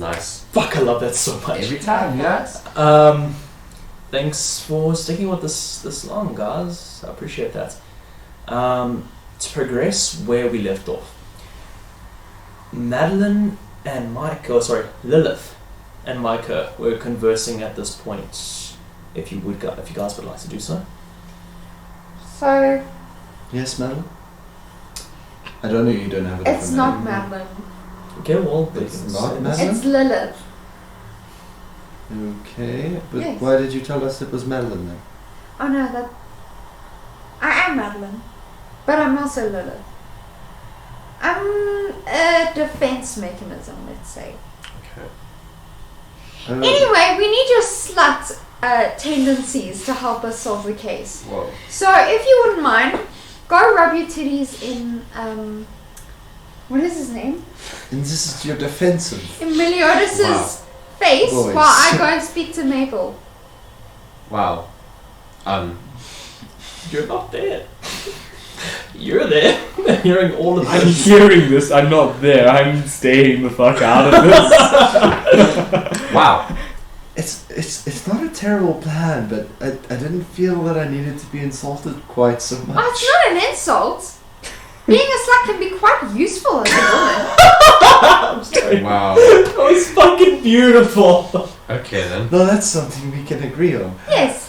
Nice. Fuck, I love that so much. Every time, yes. Thanks for sticking with this long, guys. I appreciate that. To progress where we left off, Lilith and Micah were conversing at this point. If you guys would like to do so. So, Yes, Madeline? I don't know, you don't have a it's not Madeline. Okay, well, It's can not say Madeline? It's Lilith. Okay, but Yes. why did you tell us it was Madeline then? Oh no, that... I am Madeline. But I'm also Lilith. I'm a defense mechanism, let's say. Okay. Anyway, we need your slut tendencies to help us solve the case. Whoa. So, if you wouldn't mind, go rub your titties in, what is his name? And this is your defensive. In Meliodas' face Boys. while I go and speak to Mabel. Wow. You're not there. You're there. I'm hearing all of I'm this. hearing this. I'm not there. I'm staying the fuck out of this. Wow. It's not a terrible plan, but I didn't feel that I needed to be insulted quite so much. Oh, it's not an insult. Being a slut can be quite useful as a woman. I'm sorry. Wow. That was fucking beautiful. Okay then. No, that's something we can agree on. Yes.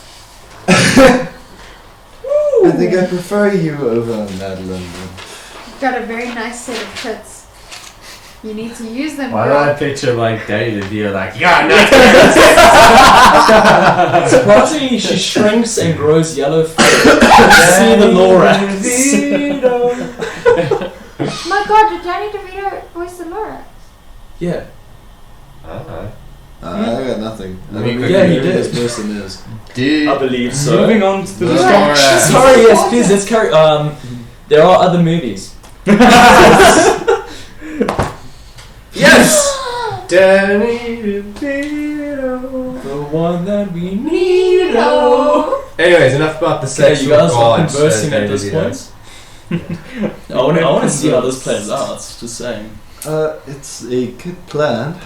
I think I prefer you over Madeline. You've got a very nice set of tits. You need to use them. Why do girl. I picture like Danny the Deer like, Surprisingly, she shrinks and grows yellow. See the Lorax. My god, did Danny DeVito voice the Lorax? Yeah. I got nothing. I Let me don't quickly- know Yeah, he who did. this person is. I believe so. Moving on to the The discussion. Lorax. Sorry, yes, please, let's carry. There are other movies. Yes! Danny DeVito. The one that we need. No. Anyways, enough about the Okay, sexual you guys are gods, conversing at Danny this DeVito. point. I want to see how this plays out. Just saying. It's a good plan.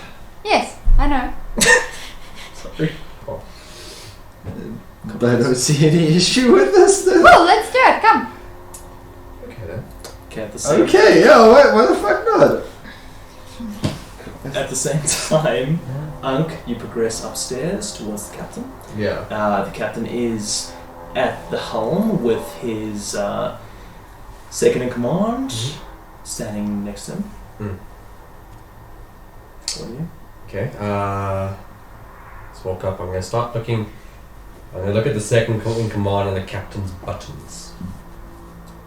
Yes, I know. Sorry. But I don't see any issue with this then. Well, let's do it. Come. Okay then. Okay, at the same Okay, yeah, why the fuck not? At the same time, Unk, you progress upstairs towards the captain. Yeah. The captain is at the helm with his second in command standing next to him. Mm. What are you? Okay. Let's walk up. I'm gonna start looking. I'm gonna look at the second in command and the captain's buttons.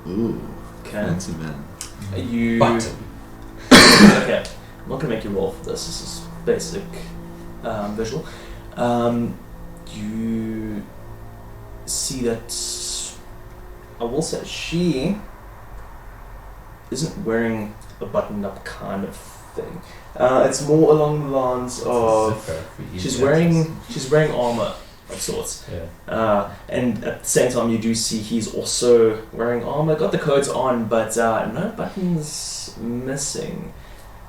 Ooh, Okay. fancy man. You. Button. Okay. I'm not gonna make you roll for this. This is basic visual. You see that. I will say she isn't wearing a buttoned-up kind of thing. It's more along the lines of Zipper for easy she's access. wearing armor of sorts. Yeah. And at the same time, you do see he's also wearing armor. Got the coats on, but no buttons missing.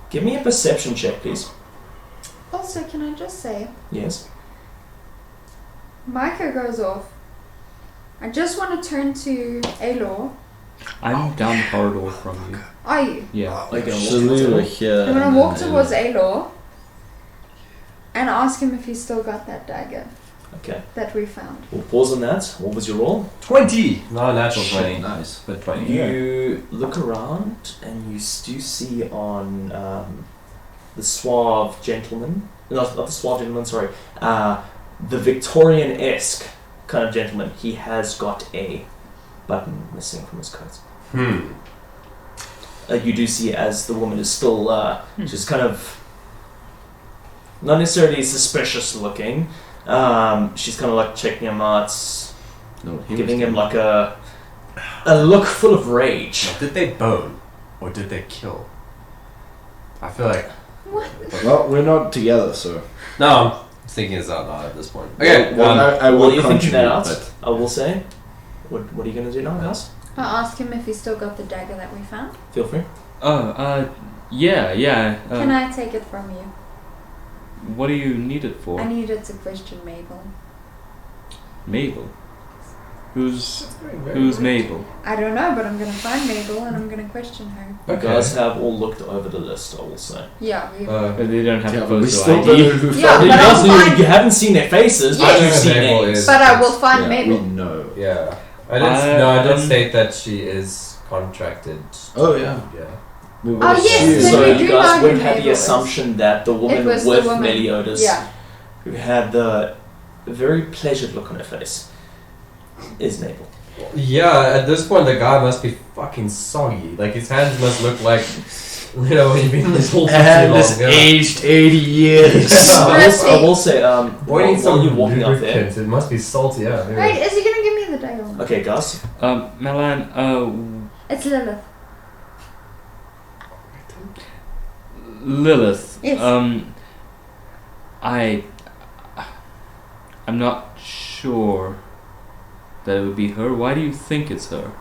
Give me a perception check, please. Also, can I just say, Yes. Micah goes off. I just want to turn to Alor. I'm down the corridor from you. Are you? Yeah. Okay. So we were here. I'm gonna walk towards Alor and ask him if he's still got that dagger Okay. that we found. We'll pause on that. What was your roll? 20! Not a natural 20. Nice. But 20. You look around and you do see on the suave gentleman, not the suave gentleman, sorry, the Victorian-esque kind of gentleman. He has got a button missing from his coat. You do see as the woman is still just kind of not necessarily suspicious looking. She's kind of like checking him out, giving him like a look full of rage. Did they bone? Or did they kill? I feel like... What? Well, we're not together, so. No, I'm thinking this out loud at this point. Okay, Well, I While will you're thinking that out, contribute, I will say, what are you going to do now, guys? I'll ask him if he's still got the dagger that we found. Feel free. Oh, yeah. Can I take it from you? What do you need it for? I needed to question Mabel. Mabel. Who's Mabel? I don't know, but I'm gonna find Mabel and I'm gonna question her. You Okay. guys have all looked over the list, I will say. Yeah, we. But they don't have Yeah, to but we photo still ID. don't know who Yeah, You but guys I'll knew- find- you haven't seen their faces, Yes. but you've seen Mabel names. is- But I will find Yeah, Mabel. we know. Yeah. I did Um, state that she is contracted. Oh yeah. Yeah. We Oh, yes, assumed- then So we you do guys know would who have the Mabel is. assumption that the woman It was the with woman. Meliodas, Yeah. who had the very pleasured look on her face, is Mabel. Yeah, at this point the guy must be fucking soggy. Like his hands must look like, you know, he's been in this whole And too it's long. Yeah. aged 80 years. I will say, Boy needs while some you're walking up there. lubricant. It must be salty. Yeah. Anyway. Wait, is he gonna give me the day or not? Okay, Gus. Melan, It's Lilith. Lilith. Yes. I'm not sure that it would be her. Why do you think it's her?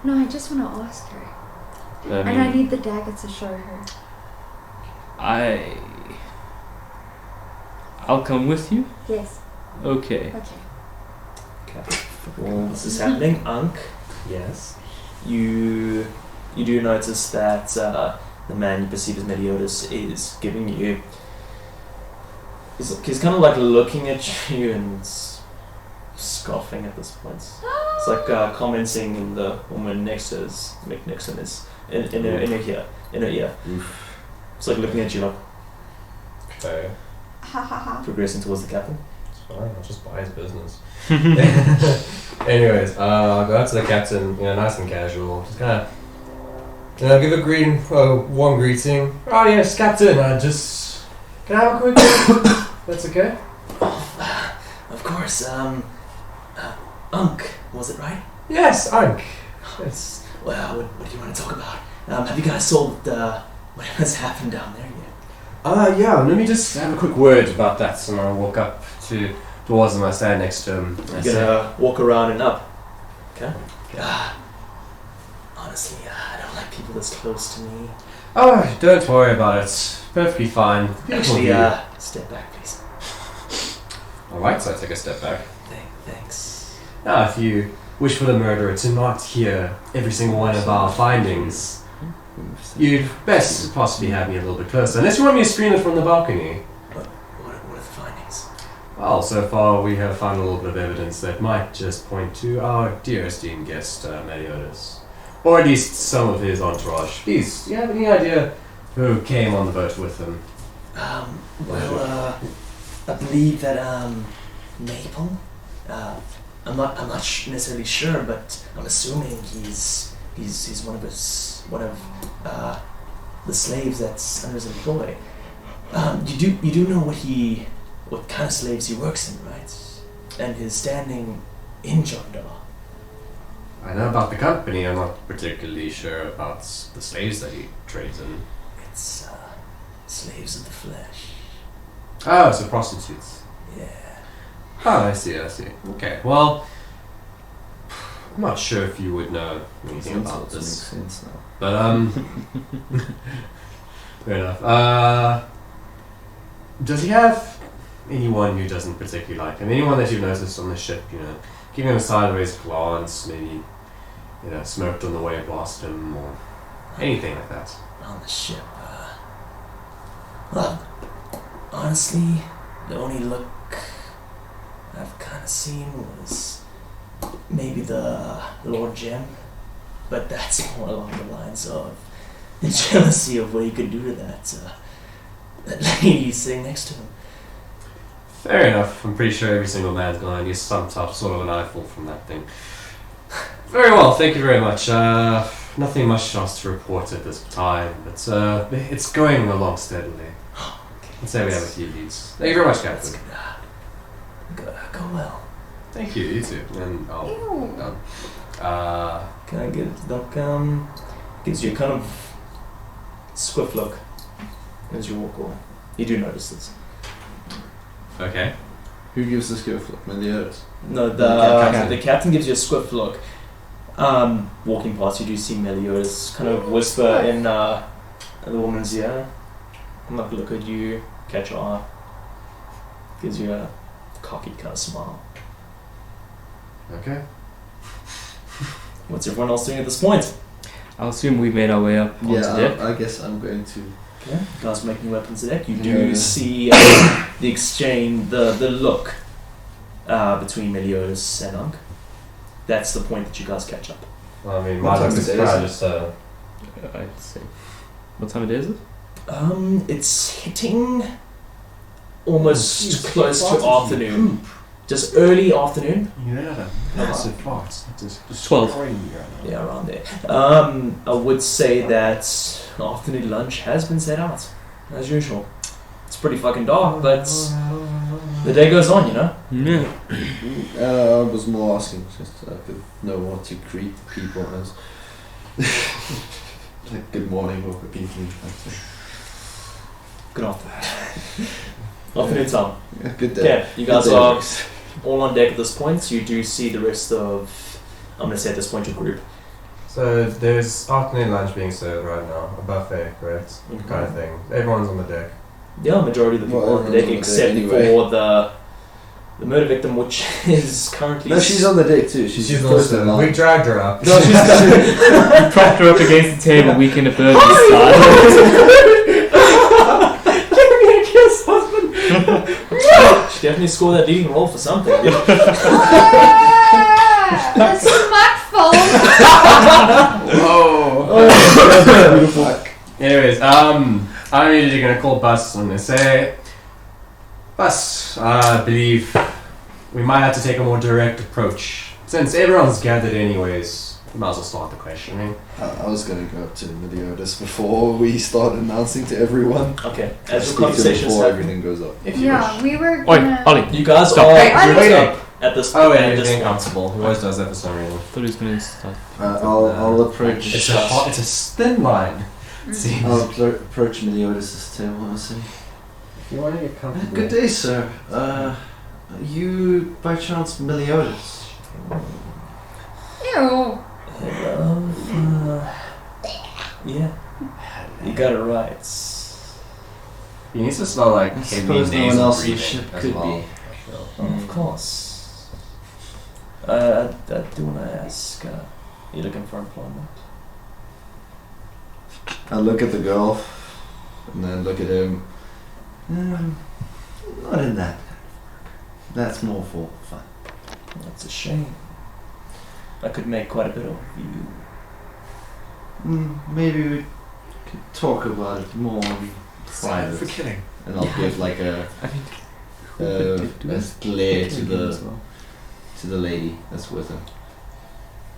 No, I just wanna ask her. I And I mean, need the dagger to show her. I'll come with you. Yes. Okay. Okay. While this is happening, Ankh, Yes. you do notice that the man you perceive as Meliodas is giving you. He's kind of like looking at you and scoffing at this point. It's like commenting in the woman next to his Nixon is in her ear. It's like looking at you like Okay. Ha ha ha. progressing towards the captain. It's fine. I'll just buy his business. Anyways, I'll go out to the captain. You know, nice and casual. Just kind of, give a warm greeting. Oh yes, captain. Can I have a quick word? That's okay. Of course, Ankh, was it right? Yes, Ankh. Yes. Well, what do you want to talk about? Have you guys solved whatever's happened down there yet? Yeah. Let me just have a quick word about that, and I'll walk up towards him. I stand next to him. I You're say, gonna walk around and up. Okay. Honestly, I don't like people this close to me. oh, don't worry about it. Perfectly fine. Beautiful Actually, view. step back, please. All right, so I take a step back. Thanks. Now, if you wish for the murderer to not hear every single one of our findings, you'd best possibly have me a little bit closer. Unless you want me to screen it from the balcony. What are the findings? Well, so far we have found a little bit of evidence that might just point to our dear esteemed guest, Meliodas. Or at least some of his entourage. Please, do you have any idea who came on the boat with him? Well, I believe that, Maple, I'm not necessarily sure, but I'm assuming he's one of the slaves that's under his employ. You do know what kind of slaves he works in, right? And his standing in Jondar. I know about the company, I'm not particularly sure about the slaves that he trades in. It's slaves of the flesh. Oh, so prostitutes. Yeah. Oh, I see. Okay, well, I'm not sure if you would know anything about Makes this. sense now. But, fair enough. Does he have anyone who doesn't particularly like him? Anyone that you've noticed on the ship, giving him a sideways glance, maybe, smirked on the way past him, or anything like that? On the ship, well, honestly, the only look I've kind of seen was maybe the Lord Gem, but that's more along the lines of the jealousy of what he could do to that lady sitting next to him. Fair enough. I'm pretty sure every single man's gonna use some sort of an eyeful from that thing. Very well, thank you very much. Nothing much else to report at this time, but it's going along steadily. Let's say we have a few leads. Thank you very much, That's Captain. good. Go well. Thank you, you too. And Ew. Can I get Doc? Gives you a kind of swift look as you walk away. You do notice this. okay. Who gives this gift? Look, Meliodas. No, captain. the captain gives you a swift look. Walking past, you do see Meliodas kind of whisper in the woman's ear. I'm not gonna look at you, catch your eye. Gives you a cocky kind of smile. Okay. What's everyone else doing at this point? I'll assume we made our way up onto deck. I guess I'm going to. Okay. You guys making weapons deck. You Yeah. do see the exchange, the look between Meliodas and Unk. That's the point that you guys catch up. Well, I mean, What my time is is it? probably just I'd say. What time of day is it? It's hitting almost close to afternoon. Just early afternoon. You had a massive farts. Just 12. Yeah, around there. I would say that afternoon lunch has been set out, as usual. It's pretty fucking dark, but the day goes on, you know? Yeah. I was more asking just so I could know what to greet people as. Like good morning or good evening. Good afternoon. Afternoon time. Yeah, good day. Okay, you guys Good day, are Rex. all on deck at this point. You do see the rest of, I'm going to say at this point, your group. So there's afternoon lunch being served right now, a buffet, correct? Kind of thing. Everyone's on the deck. Yeah, majority of the people Well, on the deck, everyone's on the except deck anyway. for the murder victim, which is currently... No, she's on the deck too. She's first in also. line. We dragged her up. No, she's We propped her up against the table, weekend at Burger style. She definitely scored that leading role for something. Ah, the smartphone. Whoa. Beautiful. Anyways, I'm immediately gonna call Bus and say, Bus, I believe we might have to take a more direct approach. Since everyone's gathered anyways, we might as well start the questioning. I was gonna go up to Meliodas before we start announcing to everyone. Okay, as Speak your to them conversations before happen, everything goes up. if you Yeah, wish. we were Oi, gonna. Ollie. You guys Stop. are Hey, grouped wait. up at this Oh, at yeah, this he's being point. comfortable. He always does that for some reason. Thought he was gonna start. I'll approach. It's a thin line. It seems. I'll approach Meliodas' table and say, If you want to get comfortable. "Good day, sir. Are you by chance Meliodas?" Ew. Yeah, you got it right. He needs to smell like I heavy suppose no one nasal else on the breathing ship as could well. be. Oh, of course. I do want to ask, are you looking for employment? I look at the girl, and then look at him. Not in that. That's more for fun. That's a shame. I could make quite a bit of you. Maybe we could talk about it more in private. kidding. And I'll give like a glare to the lady that's with him.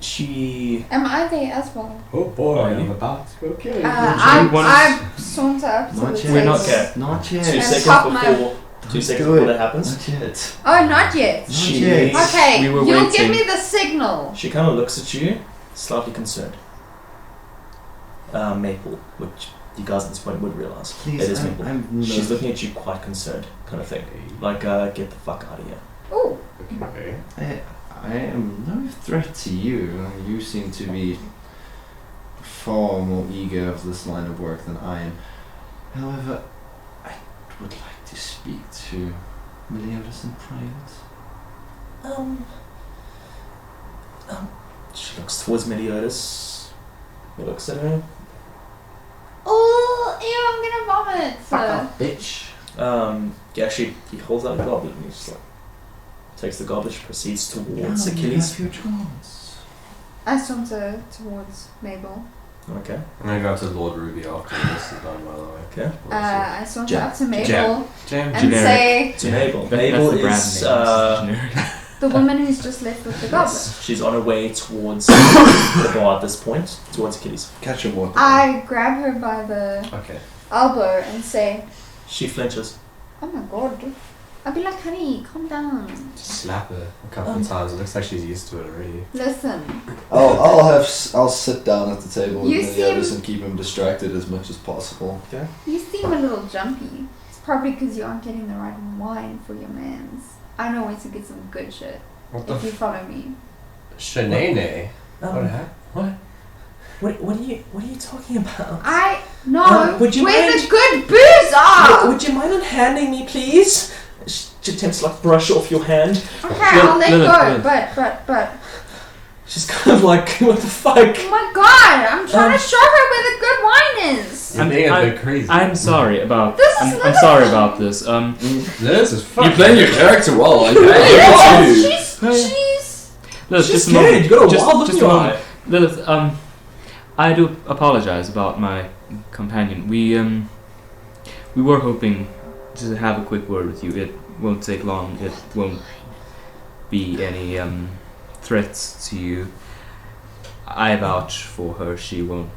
She... Am I there as well? Oh boy, Are you? I'm about to go kill I saunter up to Not the yet. table. We're not yet. Not 2 yet. And seconds pop my- before... 2 seconds do before it. that happens, Not yet. Oh, not yet. Not She- yet. Okay, We were you'll waiting. give me the signal. she kind of looks at you, slightly concerned. Maple, which you guys at this point would realize. Please, It is Maple. I'm She's looking at you quite concerned, kind of thing. Like, get the fuck out of here. Oh, Okay. I am no threat to you. You seem to be far more eager of this line of work than I am. However, I would like to speak to Meliodas in private. She looks towards Meliodas. He looks at her. oh, ew, I'm gonna vomit. bitch. Yeah, he holds out a goblet and he just like takes the goblet, proceeds towards Achilles. Have your chance. I saunter towards Mabel. Okay. I'm gonna go up to Lord Ruby after this is done, by the way. Okay. I saunter Jam. up to Mabel Jam. and Generic. say, To Mabel. That's Mabel the brand is name. the woman who's just left with the goblet. yes, she's on her way towards the bar at this point, towards Achilles. Catch him water. I grab her by the Okay. elbow and say, She flinches. oh my god. I'll be like, honey, calm down. Just slap her a couple of times. It looks like she's used to it already. Listen, I'll sit down at the table with You Meliodas seem- and keep him distracted as much as possible. Okay. you seem a little jumpy. It's probably because you aren't getting the right wine for your mans. I know where to get some good shit, What the if you follow me. Shenane? What happened? What? What are you talking about? No, Would you where mind- the good booze are! Would you mind handing me, please? She attempts to like brush off your hand. Okay, I'll let Lilith, go. Lilith. But. She's kind of like, what the fuck? Oh my god! I'm trying to show her where the good wine is. You're being a bit crazy. I'm sorry about. This is I'm sorry about this. This is fun. You're playing your character well. I She's. Lilith, She's just a scared. moment. You got a Just- wild look just in a your moment. eye. Lilith, I do apologize about my companion. We were hoping to have a quick word with you. It won't take long. It won't be any threats to you. I vouch for her. She won't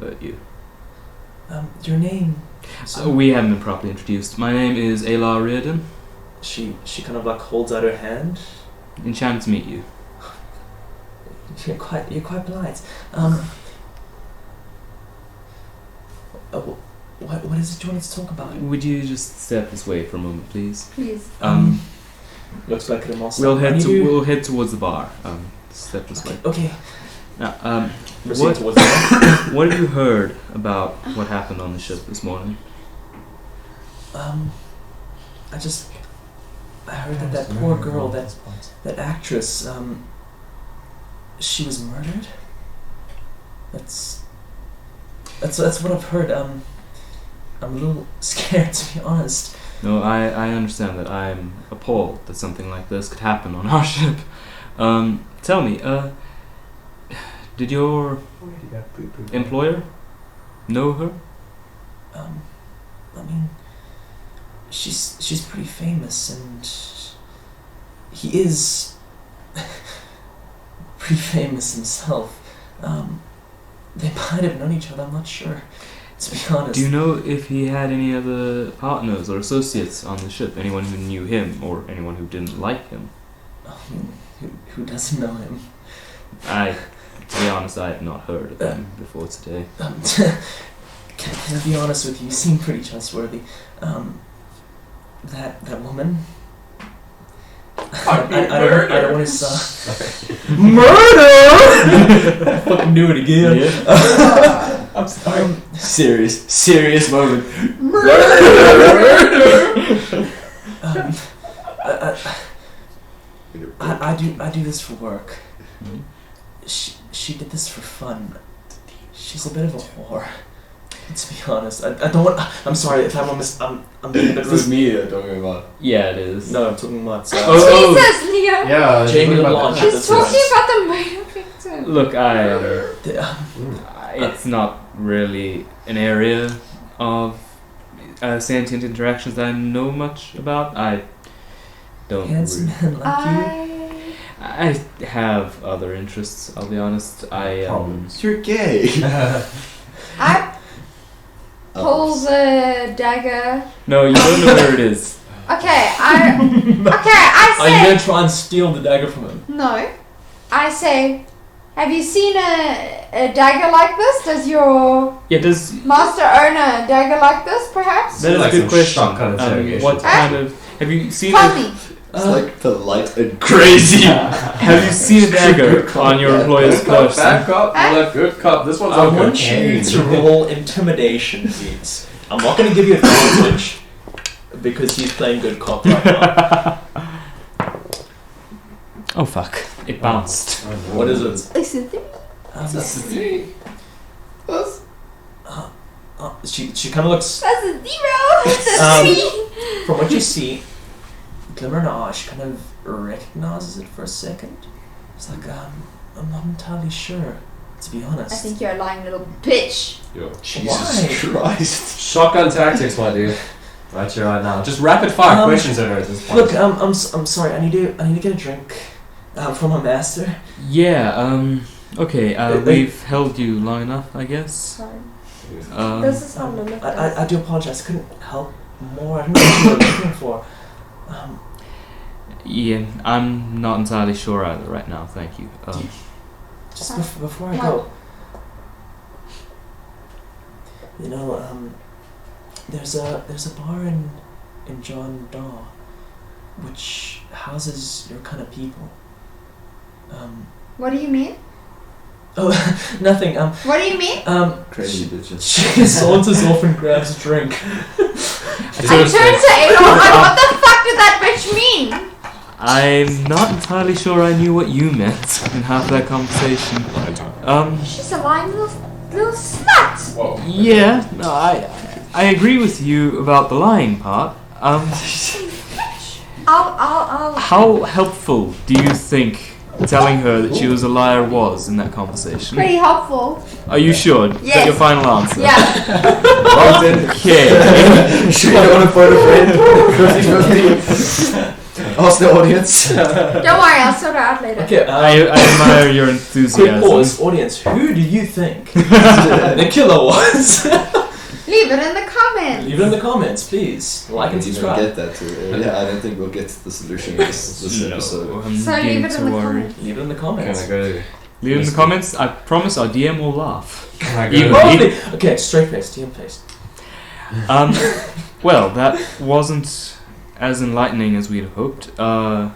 hurt you. Your name? So we haven't been properly introduced. My name is Ayla Reardon. She kind of like holds out her hand. Enchanted to meet you. You're quite polite. What is it you want us to talk about? Would you just step this way for a moment, please? Please. Looks like I'm also. We'll head towards the bar. Step this way. Okay. Now, Proceed what towards the what have you heard about what happened on the ship this morning? I heard that poor girl, that actress, she was murdered. That's what I've heard. I'm a little scared, to be honest. No, I understand that. I'm appalled that something like this could happen on our ship. Tell me, did your employer know her? I mean, she's pretty famous, and he is pretty famous himself. They might have known each other. I'm not sure, to be honest. Do you know if he had any other partners or associates on the ship? Anyone who knew him or anyone who didn't like him? Who doesn't know him? To be honest, I have not heard of him before today. Can I be honest with you? You seem pretty trustworthy. That woman. I don't want to murder. I fucking do it again. Yeah. I'm sorry. Serious moment. I do this for work. Mhm. She did this for fun. She's a bit of a whore. To be honest, I don't want. I'm sorry if I'm being a bit This is rude. me you're talking about. Yeah, it is. No, I'm talking about. Jesus, Leo! Yeah, Jamie talking about LeBlanc. the- She's This talking is- about the murder victim. Look, The- it's not really an area of sentient interactions that I know much about. I don't. handsome man like you. I have other interests. I'll be honest. You're gay. I pull the dagger. No, you don't know where it is. Okay, I Are you say gonna try and steal the dagger from him? no. I say, have you seen a dagger like this? Does your Yeah, does master own a dagger like this, perhaps? that is Like a good some question. shotgun interrogation. What kind of have you seen? Tell me. It's like polite and crazy. Have you seen a dagger on your employer's Good cop, person? bad cop, well, good cop. This one's I on want you to roll intimidation, please. I'm not going to give you advantage because he's playing good cop right now. Oh fuck! It bounced. What is it? Is it three? She kind of looks. That's a zero. It's a three. From what you see, Glimmer and Ash kind of recognizes it for a second. It's like, I'm not entirely sure, to be honest. I think you're a lying little bitch. Yo. Jesus Christ. Shotgun tactics, my dude. Right here, right now. Just rapid fire questions at her at this point. Look, I'm sorry. I need to get a drink from my master. Yeah. Okay. We've held you long enough, I guess. Sorry. Um, This is how Lilith does. I do apologize. I couldn't help more. I don't know what you were looking for. Yeah, I'm not entirely sure either right now. Thank you. Just before I go, you know, there's a bar in John Daw, which houses your kind of people. What do you mean? Oh, nothing. What do you mean? Crazy bitches. She saunters off and grabs a drink. I turn to Adolf. What the fuck did that I'm not entirely sure I knew what you meant in half that conversation. She's a lying little slut. Whoa. Yeah, no, I agree with you about the lying part. I'll. How helpful do you think telling her that she was a liar was in that conversation? Pretty helpful. Are you sure? Is that Yes. your final answer? Yeah. Okay. Sure you don't want to phone a friend? Ask the audience. Don't worry, I'll sort it out later. Okay, I admire your quick enthusiasm. pause. Audience, who do you think the killer was? Leave it in the comments. Leave it in the comments, please. Like and Didn't even subscribe. get that too. Yeah, I don't think we'll get to the solution this No, episode. I'm So leave beginning it to in the worry. comments. Leave it in the Can comments. I go? Leave it in the comments. I promise our DM will laugh. Can I go? Even- Probably. Okay, straight face, TM face. Well, that wasn't as enlightening as we'd hoped. Yeah,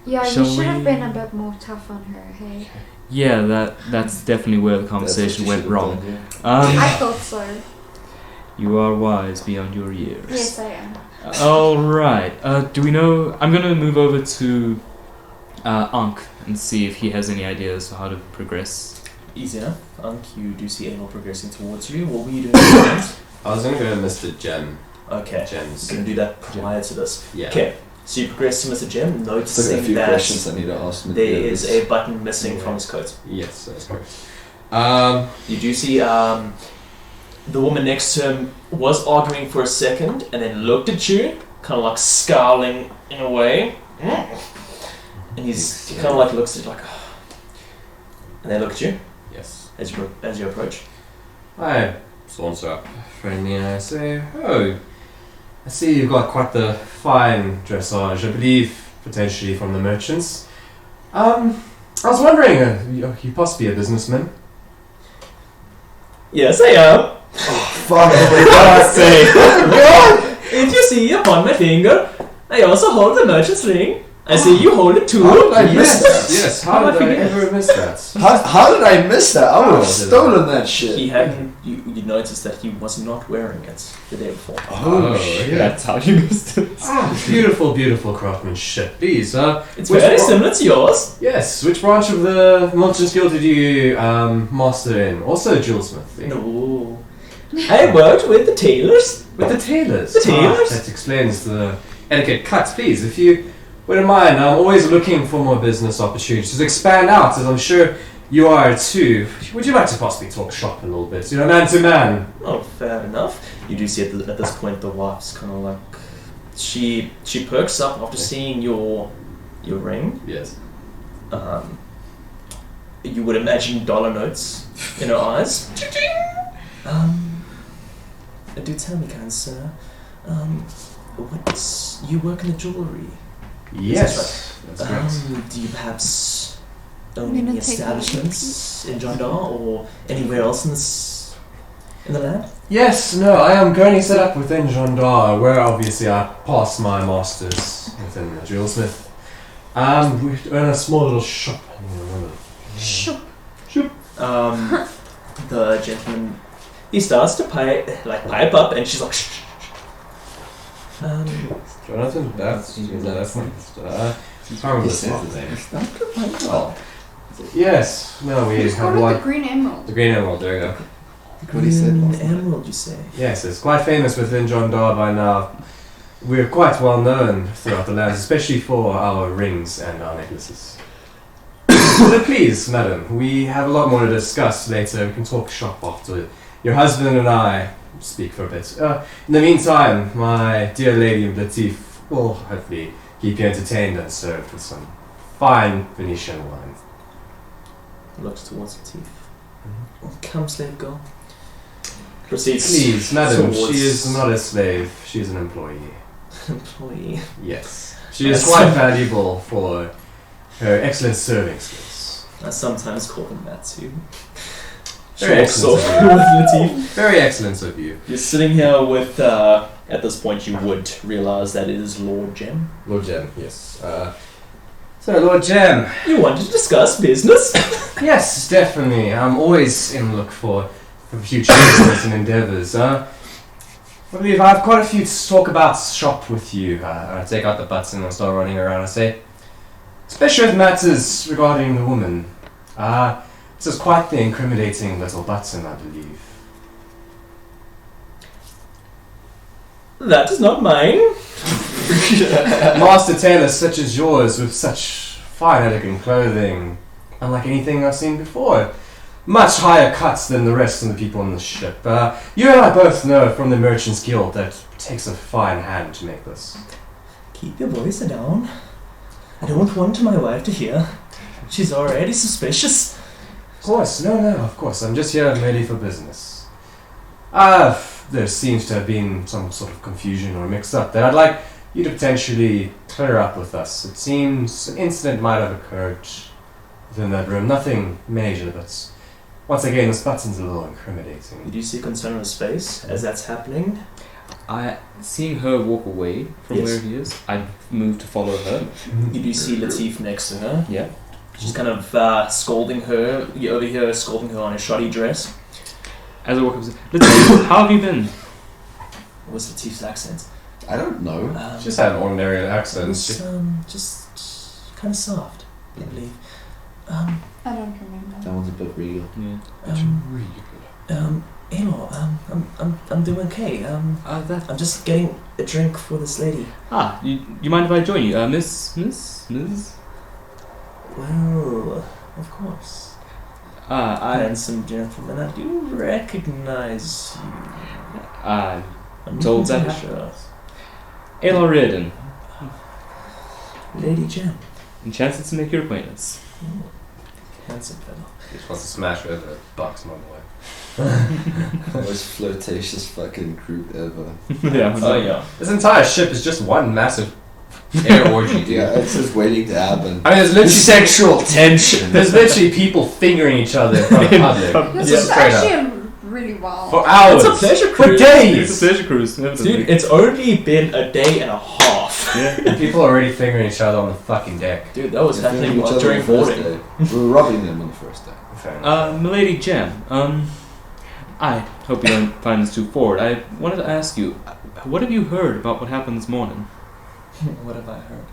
you Shall should have we- been a bit more tough on her, hey? Yeah, that's definitely where the conversation went wrong. I thought so. You are wise beyond your years. Yes, I am. Alright, do we know... I'm gonna move over to Ankh and see if he has any ideas for how to progress. Easy enough. You do see Abel progressing towards you. What were you doing? James? I was gonna go to Mr. Gem. Okay. Gems. Gonna do that prior to this. Yeah. Okay. So you progress to Mr. Gem, Still got a noticing few that questions I need to ask. there is a button missing from his coat. Yes, that's correct. You do see the woman next to him was arguing for a second and then looked at you, kind of like scowling in a way. And he's kind of like looks at you like, and they look at you Yes. as you approach. I saunter up friendly and I say, "Oh, I see you've got quite the fine dressage. I believe potentially from the merchants. I was wondering, you possibly a businessman?" Yes, I am. Fuck, oh If you see upon my finger, I also hold the merchant's ring. I see you hold it too. How did I miss that? Yes, How how did did I I forget? ever miss that? How did I miss that? I would have Oh, stolen that shit. He hadn't. You noticed that he was not wearing it the day before. Oh, shit. yeah. That's how you missed it. Beautiful, beautiful craftsmanship. Please, It's which very bra- similar to yours. Yes, which branch of the Merchants Guild did you master in? Also jewelsmith. No. I worked with the tailors. With the tailors. The tailors? That explains the etiquette cut. Please, if you wouldn't mind, I'm always looking for more business opportunities to expand out, as I'm sure you are too. Would you like to possibly talk shop a little bit? You know, man to man. Oh, fair enough. You do see at this point the wife's kind of like she perks up after seeing your ring. Yes. You would imagine dollar notes in her eyes. Do tell me, kind sir, what's you work in the jewellery? Yes. That's correct. Do you perhaps I'm own gonna any take establishments in Jondar or anywhere else in the land? Yes, no, I am currently set up within Jondar, where obviously I passed my masters within the jewelsmith. We're in a small little shop. Shoo. The gentleman, he starts to pipe up, and she's like, shh. Jonathan, that's yes, no, we Who's have got one. the green emerald? The Green Emerald, there we go. What he said last night. Emerald, you say? Yes, it's quite famous within Jondar by now. We're quite well known throughout the land, especially for our rings and our necklaces. But please, madam, we have a lot more to discuss later. We can talk shop after your husband and I speak for a bit. In the meantime, my dear lady Latif will hopefully keep you entertained and served with some fine Venetian wine. Looks towards the teeth. Come, slave girl. Proceeds. Please, madam, towards she is not a slave, she is an employee. employee. Yes. She is quite valuable for her excellent serving skills. I sometimes call him that too. Very excellent. With Latif. Very excellent of you. You're sitting here with, at this point you would realise that it is Lord Jem. Lord Jem, yes. So, Lord Jem. You wanted to discuss business? Yes, definitely. I'm always in look for future business and endeavours. I believe I have quite a few to talk about shop with you. I take out the button and start running around. I say, especially with matters regarding the woman. This is quite the incriminating little button, I believe. That is not mine. Master tailors such as yours with such fine, elegant clothing, unlike anything I've seen before. Much higher cuts than the rest of the people on the ship. You and I both know from the Merchants Guild that it takes a fine hand to make this. Keep your voice down. I don't want my wife to hear. She's already suspicious. Of course, no, of course. I'm just here merely for business. There seems to have been some sort of confusion or mix-up that I'd like you to potentially clear up with us. It seems an incident might have occurred within that room. Nothing major, but once again, this button's a little incriminating. You do see concern on his face as that's happening. Seeing her walk away from Yes. where he is, I move to follow her. You do see Latif next to her. Yeah. She's kind of scolding her. You're over here scolding her on a shoddy dress. As I walk up, Latif, how have you been? What's Latif's accent? I don't know. Just had an ordinary accent. It's, just kind of soft, I believe. I don't remember. That one's a bit real. Yeah. Alo, I'm doing okay. That. I'm just getting a drink for this lady. You mind if I join you? Miss? Well, of course. Handsome gentleman, I do recognize you. I'm told that pretty sure. Aelor Reardon. Lady Jen. Enchanted to make your acquaintance. Handsome fellow. He just wants to smash her with a box, my boy. Most flirtatious fucking group ever. Yeah. Oh yeah. This entire ship is just one massive air orgy, dude. Yeah, it's just waiting to happen. I mean, there's literally Sexual tension. There's literally people fingering each other in front of public. This Yeah, is straight up. actually really wild. For hours. It's a pleasure For cruise. days. It's a pleasure cruise. Dude, it's only been a day and a half. Yeah. And people are already fingering each other on the fucking deck. Dude, that was They're happening feeling each other during on the first boarding. day. We were robbing them on the first day. Fair enough. Milady Jem, I hope you don't find this too forward. I wanted to ask you, what have you heard about what happened this morning? What have I heard?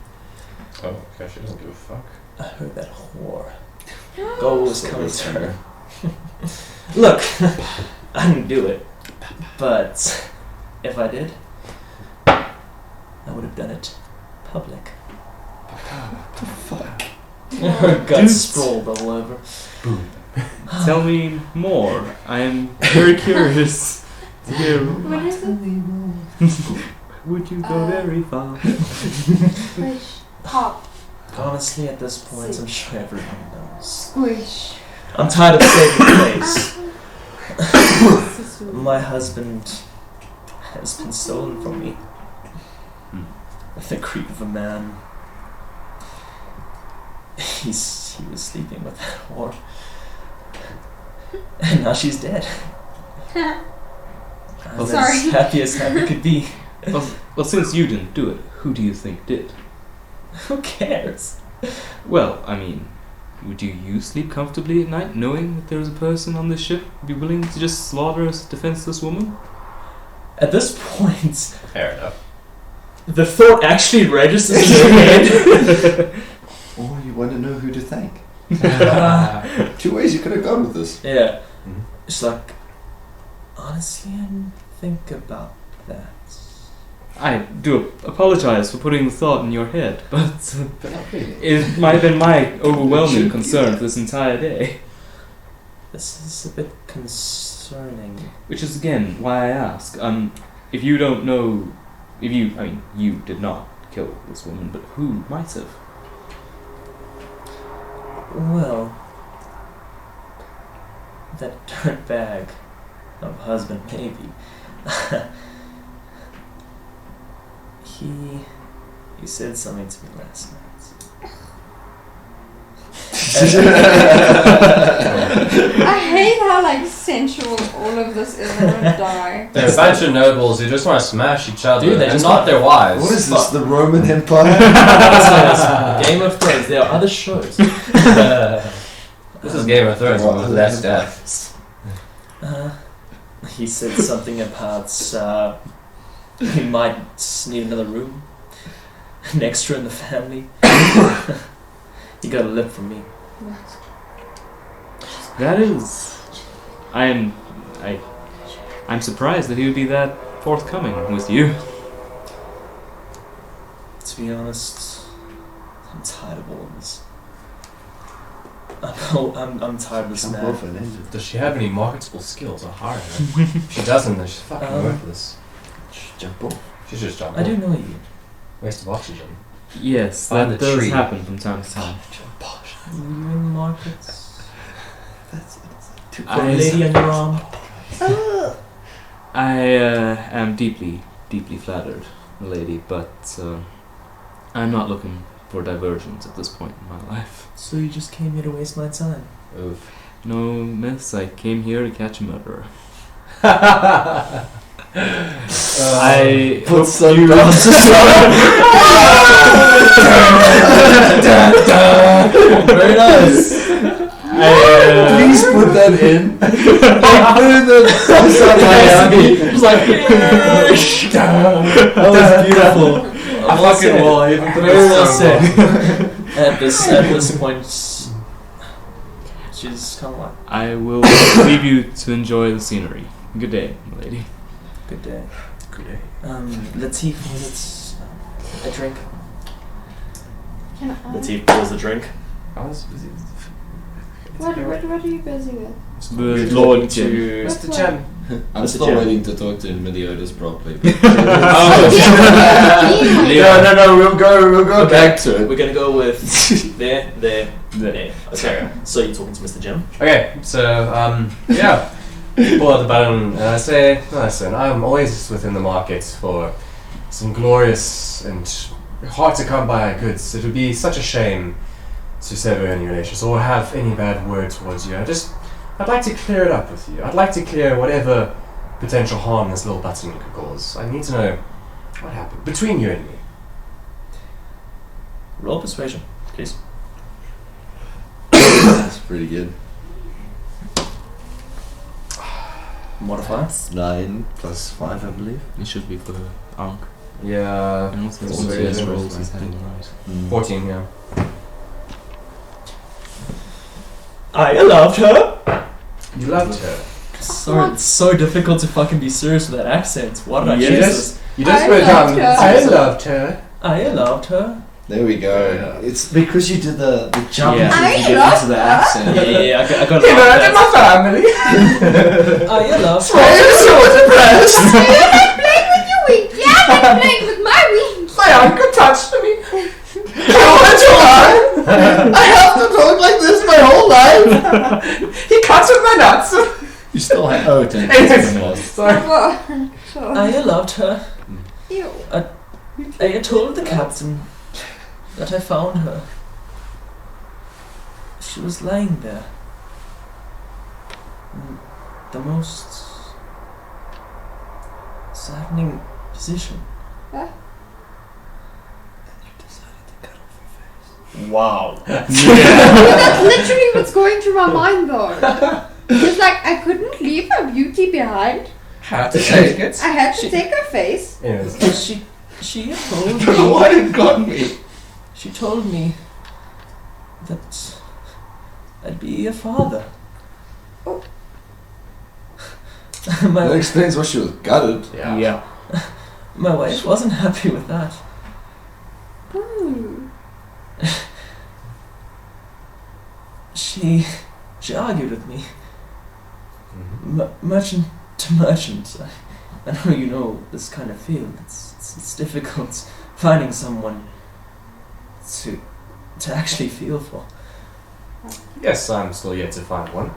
Oh, okay, she doesn't give a fuck. I heard that whore. Goal was coming to her. Look, I didn't do it, but if I did, I would have done it public. Fuck. Her Dude. guts sprawled all over. Tell me more. I am very curious to hear. What is it? Would you go very far? Squish. Pop. Honestly, at this point, I'm sure everyone knows. Squish. I'm tired of saving face. My husband has been stolen from me. With the creep of a man. He was sleeping with that whore. And now she's dead. I'm Sorry. as happy as happy could be. Well, since you didn't do it, who do you think did? Who cares? Well, I mean, would you sleep comfortably at night knowing that there's a person on this ship who'd be willing to just slaughter a defenseless woman? At this point, Fair enough. the thought actually registers in your head. Or you want to know who to thank. 2 ways you could have gone with this. Yeah. Mhm. It's like, honestly, I didn't think about that. I do apologize for putting the thought in your head, but But not really. it might have been my overwhelming concern for this entire day. This is a bit concerning. Which is again why I ask. If you don't know, you did not kill this woman, but who might have? Well, that dirtbag of husband, maybe. He said something to me last night. I hate how like sensual all of this is. I'm gonna die. They're a bunch of nobles who just want to smash each other. Dude, they and just not want- their wives. What is this, the Roman Empire? Game of Thrones. There are other shows. This is Game of Thrones with less death. He said something about We might need another room. An extra in the family. You got a lip from me. That is. I'm surprised that he would be that forthcoming with you. To be honest, I'm tired of all of this. I'm tired of this Jump man. off an engine. Does she have any marketable skills? I'll hire her. If she doesn't, then she's fucking worthless. Jump off. She's just jumping. I do know you. Waste of oxygen. Yes, Find that the does tree. happen from time to time. You in markets? That's too Got a lady on your arm. I am deeply, deeply flattered, lady, but I'm not looking for diversions at this point in my life. So you just came here to waste my time? Oof. No, miss, I came here to catch a murderer. I Put hope some you Very nice. Please put that in. Just like that was beautiful. I fucking will. Very well said. At this point, she's kind of like, I will leave you to enjoy the scenery. Good day, lady. good day. Good day. Latif, was it a drink? Can I? Latif, was a drink. I was busy. What are you busy with? The Lord to What's Mr. what? Chen. I'm Mr. still Chen. waiting to talk to Meliodas properly. No, we'll go back to it. We're gonna go with there. Okay. So you're talking to Mr. Jim? Okay, so yeah, pull out the button and I say, listen, I'm always within the market for some glorious and hard to come by goods. It would be such a shame to sever any relations or have any bad word towards you. I'd like to clear it up with you. I'd like to clear whatever potential harm this little button could cause. I need to know what happened between you and me. Roll persuasion, please. That's pretty good. Modifier. 9 plus 5, I believe. It should be for Ankh. Yeah, And what's the Persuasion CS is rolls he's like having, right? 14, yeah. I loved her. You loved her. It's so difficult to fucking be serious with that accent. Why did I choose Yes. this? You just I wrote loved down, her. I loved her. I loved her. There we go. Yeah. It's because you did the jump Yeah. to I get love into the her. accent. Yeah, I got You it. murdered my family. I loved I her. am so depressed. You're not playing with your wing. Yeah, I'm playing with my wing. My uncle touched me. I wanted to lie. I have to talk like this my whole life. He cuts with my nuts. You still have. Oh, 10. Sorry. Sure. I loved her. Ew. I told the captain that I found her. She was lying there. In the most saddening position. Huh? And you decided to cut off her face. Wow. That's literally what's going through my mind though. It's like I couldn't leave her beauty behind. Have to take it. I had to take her face. Anyways. She had told me. Why it got me? She told me that I'd be a father. Oh. That my explains why she was gutted. Yeah. my wife wasn't happy with that. Ooh. She argued with me. Mhm. Merchant to merchant. I know you know this kind of field. It's difficult finding someone to actually feel for. Yes, I'm still yet to find one.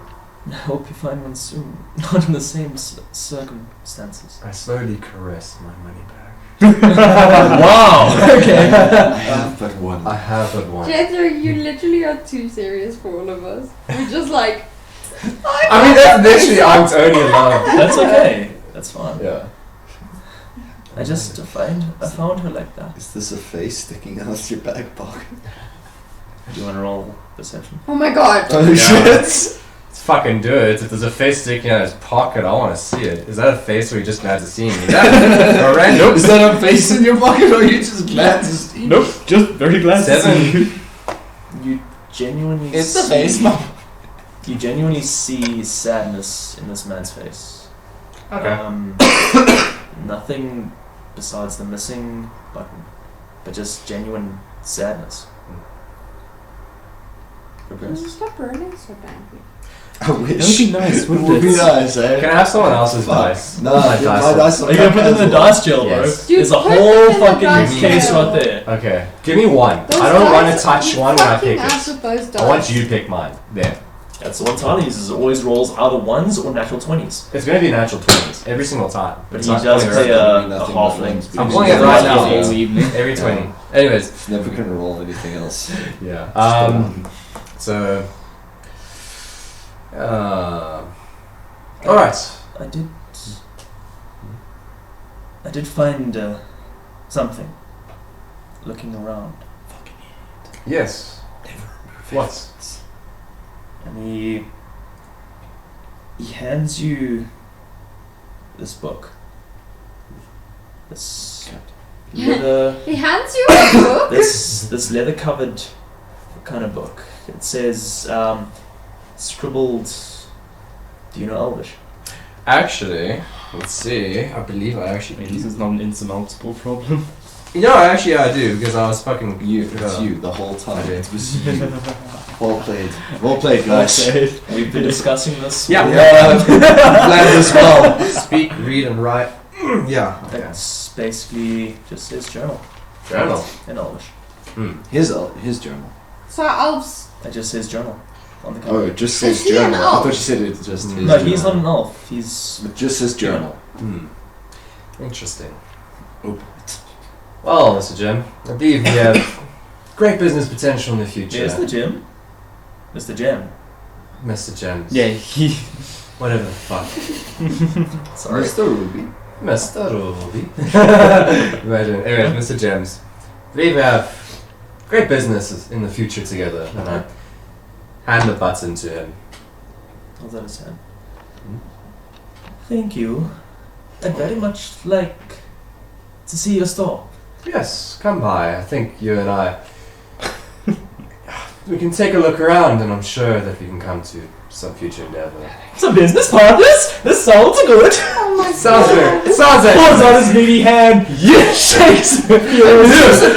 I hope you find one soon. Not in the same circumstances. I slowly caress my money bag. Wow. Okay. I have but one. I have but one. Jethro, you literally are too serious for all of us. We're just like. I mean, that's literally I'm only alone. That's okay. That's fine. Yeah. I found her like that. Is this a face sticking out your back pocket? Do you want to roll perception? Oh my god. Oh Yeah. shit! Let's fucking do it. If there's a face sticking out of his pocket, I want to see it. Is that a face or he just glad to see me? Is that a random? Is that a face in your pocket or are you just glad to see? Nope, just very glad to see you. 7. You genuinely It's the see, face, Mom. You genuinely see sadness in this man's face. Okay. Nothing besides the missing button, but just genuine sadness. Can you stop burning so badly? I wish. That would be nice, It wouldn't would be it? nice, eh? Can I have someone else's Fuck. dice? No, My my dice. dice Are you gonna put it in the dice jail, bro? Yes. Dude, There's a put it whole in the fucking dice case jail. right there. Okay. Give me one. Those I don't want dice- to touch you one when I fucking pick ass it. with those I want dice. you to pick mine. There. That's the one Tyler uses. It always rolls either ones or natural 20s. It's going to be natural 20s every single time. But It's he not does pulling play around. a Nothing halfling. but I'm ones. pulling it right now. All evening. Every 20. Yeah. Anyways. It's never gonna roll anything else. Yeah. So. Alright. I did find something looking around. Yes. What? And he hands you this book. This leather He hands you a book. this leather covered kind of book. It says scribbled. Do you know Elvish? Actually, let's see. I believe I actually Maybe this is not an insurmountable problem. No, actually I do, because I was fucking... It's you the whole time. Okay. It was you. Well played. Well played, guys. We've been discussing this. Yeah. Planned as well. Speak, read, and write. Yeah. Okay. That's basically just his journal Journal. in Elvish. His journal. So elves. That just says journal on the Oh, cover. it just Is says he an journal. I elf? thought you said it just his No, journal. he's not an elf. He's It just says journal. Hmm. Interesting. Open Well, Mr. Jim, I believe we have great business potential in the future. There's the gym. Mr. Jim. Mr. Jim. Yeah, he. Whatever the fuck. Sorry. Mr. Ruby. Mr. Ruby. Imagine. Anyways, Mr. Gems. I believe we have great businesses in the future together. And I hand the button to him. Hold that his hand. Thank you. I'd very much like to see your store. Yes, come by. I think you and I... we can take a look around and I'm sure that we can come to some future endeavor. Some business partners? This sounds good. Oh my Sounds god. good. Sounds like... Pulls out his needy hand. Yes, Shakespeare.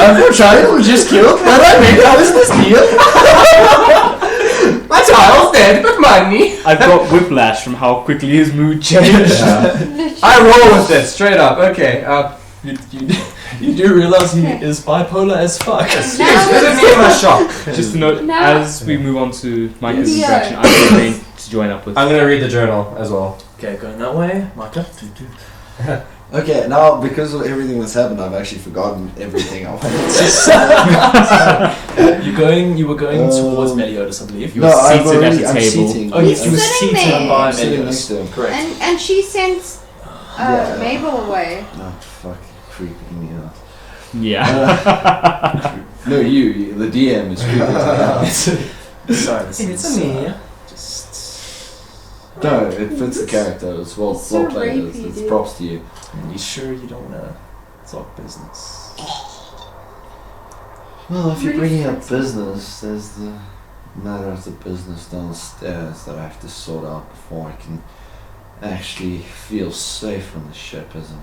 Uncle Child was just killed. What I mean, how is this deal? My child's dead, but money. I got whiplash from how quickly his mood changed. I roll with it, straight up. Okay, You do realize he is bipolar as fuck. Visit me in my shop. Just to note, Now- as we move on to Micah's Yeah. interaction, I'm going to join up with. I'm gonna read the journal as well. Okay, going that way. Micah. Okay, now because of everything that's happened, I've actually forgotten everything I wanted to say. You were going towards Meliodas, I believe. You were seated at the I'm table. seating. Oh, you He's were sitting seated there. by I'm sitting Meliodas. next to him. Correct. And she sent Yeah. Mabel away. Oh, fuck, creeping me out. Yeah. No, you, the DM is creeping me out. Sorry, this is me. just. No, it fits the character. It's well, It's so well played. rapey, It's dude. props to you. You sure you don't wanna talk business? Well, if you're Really bringing up flexible. business, there's the matter of the business downstairs that I have to sort out before I can actually feel safe on the ship as a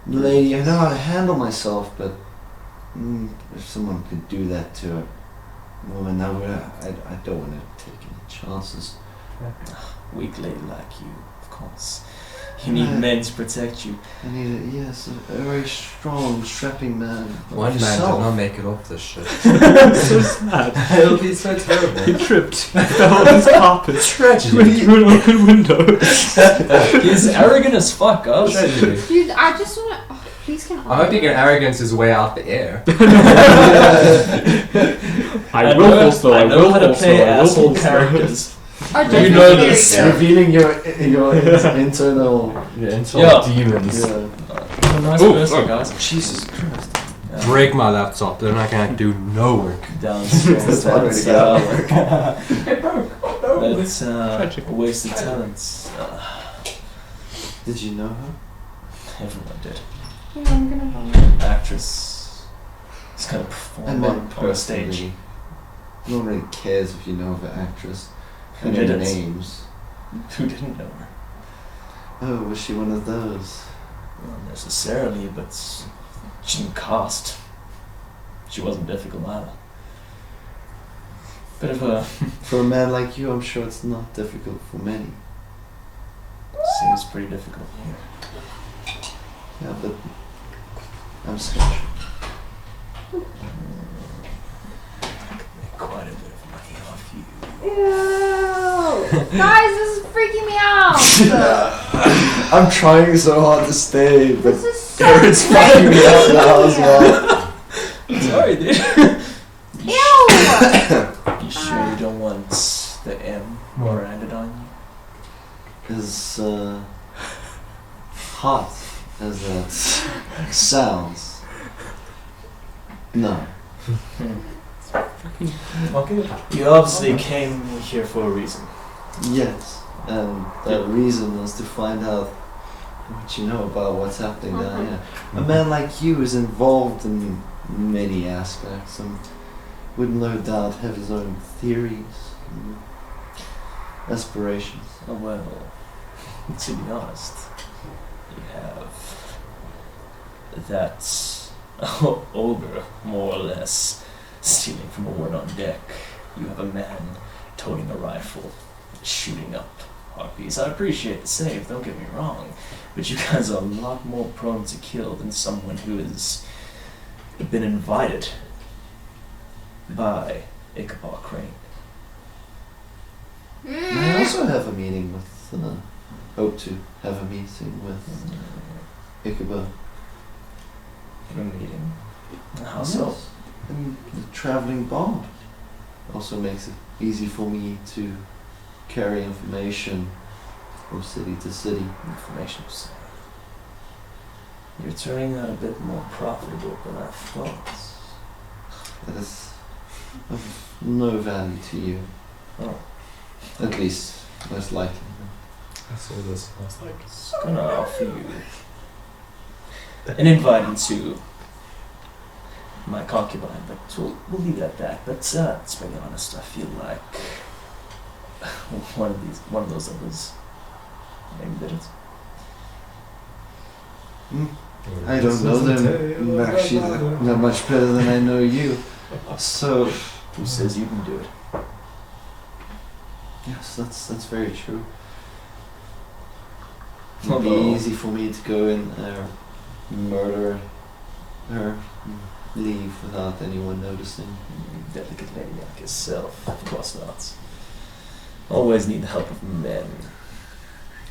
lady. I know how to handle myself, but if someone could do that to a woman, I don't want to take any chances. Weak lady like you, of course. You need men to protect you. I need a very strong, strapping man. One like man did yourself. not make it off this ship. So sad. It'll be so terrible. He tripped. He fell on his carpet. Tragedy. Went through an open window. He's arrogant as fuck, guys. Tragedy. Dude, I just wanna. Oh, please can I'm hoping your arrogance is way out the air. I will fall slow. I know how to fall play slow, I will asshole fall slow. characters. Oh, Do you know this? Yeah. Revealing your internal. Yeah. demons. Yeah. You're a nice Ooh, person, oh. guys. Jesus Christ. Yeah. Break my laptop, then I can do no work. Downstairs. That's one way to get out of work. It broke. Oh no. That's Tragic. a waste of talents. Did you know her? Everyone did. Yeah, I'm gonna go. Actress. It's kind of I perform meant on the stage. personally. No one really cares if you know of the actress. Who Any didn't? names. Who didn't know her? Oh, was she one of those? Not necessarily, but she didn't cast. She wasn't difficult either. Bit of a For a man like you, I'm sure it's not difficult for many. seems pretty difficult here. Yeah, but I'm special. Quite a bit of money off you. Ew! Guys, this is freaking me out! I'm trying so hard to stay, but This is so it's fucking me up now as well. Sorry, dude. Ew! You sure you don't want the M branded on As hot as that sounds. No. you? Okay. You obviously came here for a reason. Yes, and that reason was to find out what you know about what's happening down here. A man like you is involved in many aspects and would no doubt have his own theories and aspirations. Oh, well, to be honest, you have that ogre, more or less, stealing from a word on deck. You have a man toting a rifle, shooting up harpies. I appreciate the save, don't get me wrong, but you guys are a lot more prone to kill than someone who has been invited by Ichabod Crane. I also have a meeting with, hope to have a meeting with Ichabod. A meeting. How so? Yes. And the traveling bond also makes it easy for me to carry information from city to city. Information. You're turning out a bit more profitable than I thought. That is of no value to you. Oh. At least, most likely. That's all this last like. I'm gonna offer you an invite into my concubine, but we'll leave it at that. But to be honest, I feel like one of those others maybe did it. I don't know them actually that much better than I know you. So, Who says you can do it? yes, that's very true. It'd be Although- easy for me to go in there, murder her, and leave without anyone noticing. Delicate lady like yourself, of course not. Always need the help of men.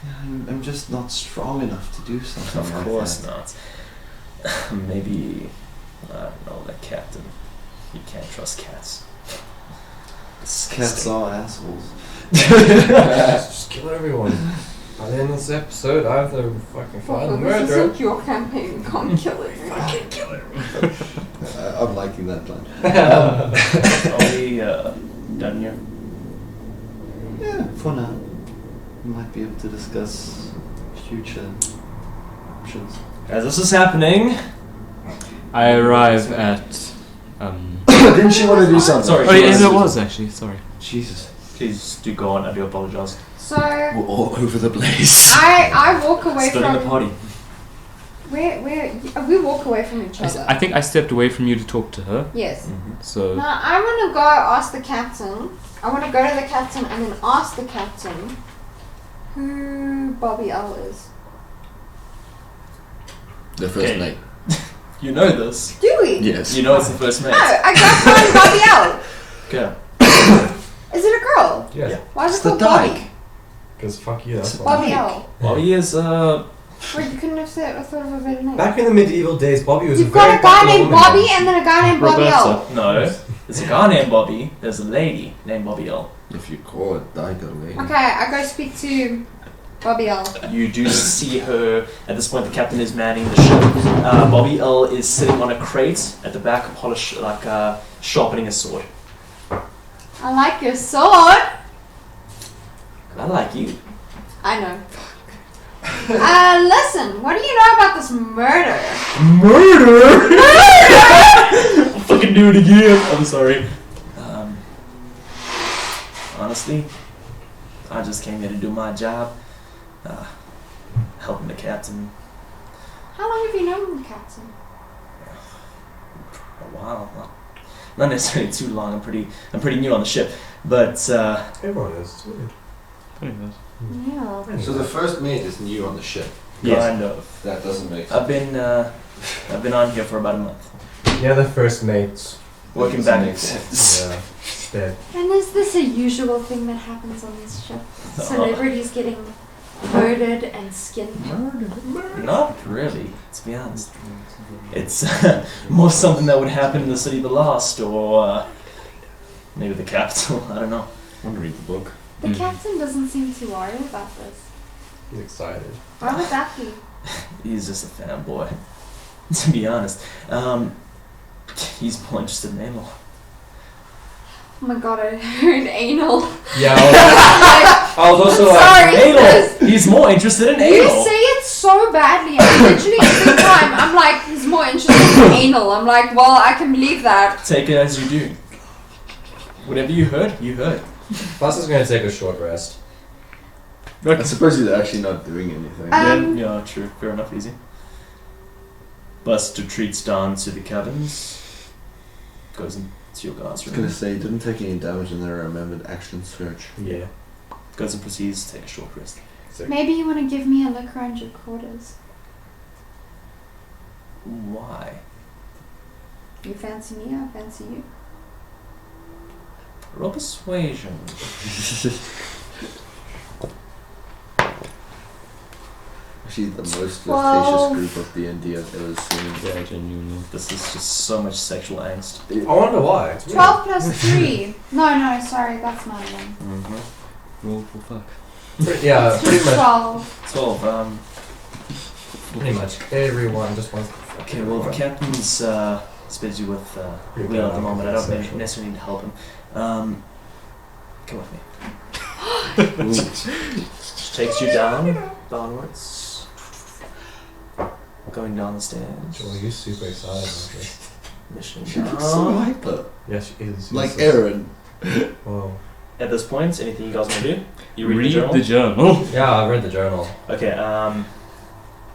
Yeah, I'm just not strong enough to do something Of like course that. not. Maybe, I don't know, that captain. You can't trust cats. Cats are assholes. Just kill everyone. By the end of this episode, I have to fucking find the This murderer. isn't your campaign, can't kill it. I'm liking that plan. Are we done here? Yeah, for now. We might be able to discuss future options. As this is happening, I arrive at. Didn't she want to do something? Sorry. Oh, yes, it was actually. Sorry. Jesus. please do go on. I do apologize. So We're all over the place. I walk away Splitting the from party. where we walk away from each other. I think I stepped away from you to talk to her. Yes. So Now I want to go ask the captain. I want to go to the captain and then ask the captain who Bobby L is. The first Okay. mate. You know this. Do we? Yes. You know it's the first mate. No, I go find Bobby L. Okay. Is it a girl? Yeah. Yeah. Why is It's it the called dyke. Bobby? Because fuck you, that's Bobby L. Bobby is Wait, you couldn't have said a thought of a better name. Back in the medieval days, Bobby was You've a very got a guy popular named woman. Bobby and then a guy named Bobby L. Roberta. no. There's a guy named Bobby. There's a lady named Bobby L. If you call it dyke a lady. Okay, I go speak to Bobby L. You do see her at this point. The captain is manning the ship. Bobby L is sitting on a crate at the back, sharpening a sword. I like your sword. I like you. I know. Listen, what do you know about this murder? Murder? I'll fucking do it again. I'm sorry. Honestly, I just came here to do my job. Helping the captain How long have you known the captain? a while. Not necessarily too long. I'm pretty new on the ship, but Everyone is. It's weird. Pretty much. Yeah. So the first mate is new on the ship. kind of. That doesn't make sense. I've been on here for about a month, Yeah, the first mates. working Doesn't back make and sense. Yeah. Dead. And is this a usual thing that happens on this ship? Celebrities getting murdered and skinned? Not really, to be honest. It's more something that would happen in the City of the Lost, or maybe the capital. I don't know. I want to read the book. The captain doesn't seem too worried about this. He's excited. Why would that be? He's just a fanboy, to be honest. He's more interested in anal. Oh my god, I heard anal. Yeah. Like, I was also sorry, Anal. this- He's more interested in you anal. say it so badly, and literally every time I'm like, he's more interested in anal. I'm like, well, I can believe that. Take it as you do. Whatever you heard, you heard. Bus is gonna take a short rest. I suppose he's actually not doing anything. Yeah, true. Fair enough. Easy. Bust retreats down to the cabins. Goes into your guard's I was room. gonna say, he didn't take any damage in the remembered action search. Yeah. Goes and proceeds to take a short rest. Maybe you want to give me a look around your quarters. Why? You fancy me, I fancy you. Roll persuasion. Actually, the most Well- flirtatious group of D&D I've ever seen. Yeah, genuinely. This is just so much sexual angst. I wonder why. It's weird. 12 plus 3. No, sorry, that's not one. Mm-hmm. Roll for fuck. Yeah, It's pretty just much. 12. 12. Pretty much everyone just wants. Okay, well, the captain's is busy with You're Will at the down moment. I with don't the maybe sexual. necessarily need to help him. Come with me. She takes you downwards. Going down the stairs. Joel, you're super excited about this. Mission She looks so down. hyper. Yeah, she is. Like She's so- Aaron. Whoa. At this point, anything you guys want to do? You Read the journal? the journal. Yeah, I read the journal. Okay,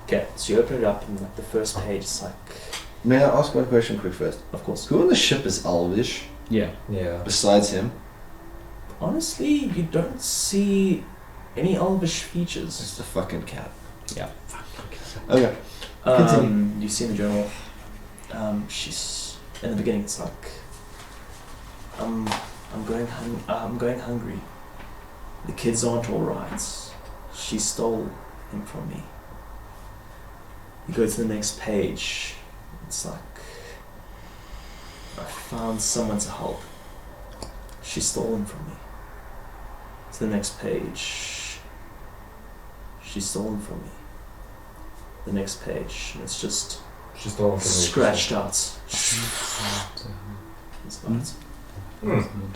okay, so you open it up and like the first page is like, May I ask one question quick first? of course. Who on the ship is Elvish Yeah. Yeah. besides him? Honestly, you don't see any elvish features. It's the fucking cat. Yeah. Okay. Continue. You see in the journal, she's in the beginning. It's like, I'm going hungry. The kids aren't all right. She stole him from me. You go to the next page. It's like, I found someone to help. She stole him from me. To the next page. She stole him from me. The next page. And it's just She's the one for me. scratched out. It's not.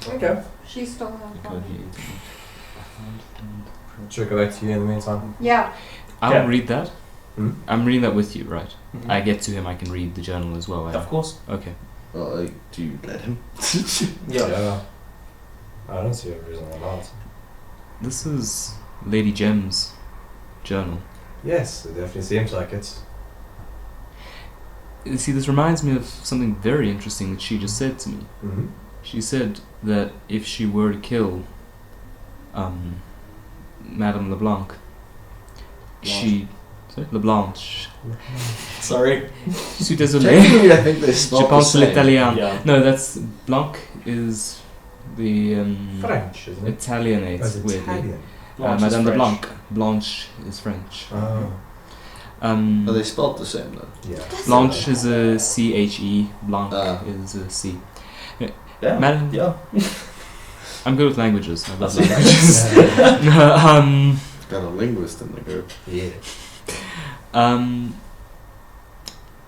Okay. She stole him from me. Should I go back to you in the meantime? Yeah. I'll Yeah. read that. Hmm? I'm reading that with you, right? Mhm. I get to him, I can read the journal as well. Of course. Okay. Well, like, do you let him? Yeah. I don't see a reason why not. This is Lady Gem's journal. Yes, it definitely seems like it. You see, this reminds me of something very interesting that she just said to me. Mm-hmm. She said that if she were to kill Madame LeBlanc, she... Sorry? LeBlanche. Sorry. Je suis désolé. Technically, I think they Je spelled the pense same. l'italien. Yeah. No, that's... Blanc is the French, isn't it? Italianate That's weirdly. Italian. Blanche is Madame French. LeBlanc. Blanche is French. Oh. Are they spelled the same then? Yeah. Blanche is a C-H-E. Blanc Ah. is a C. Yeah. Madame... Yeah. I'm good with languages. I love That's languages. No, Got a linguist in the group. Yeah.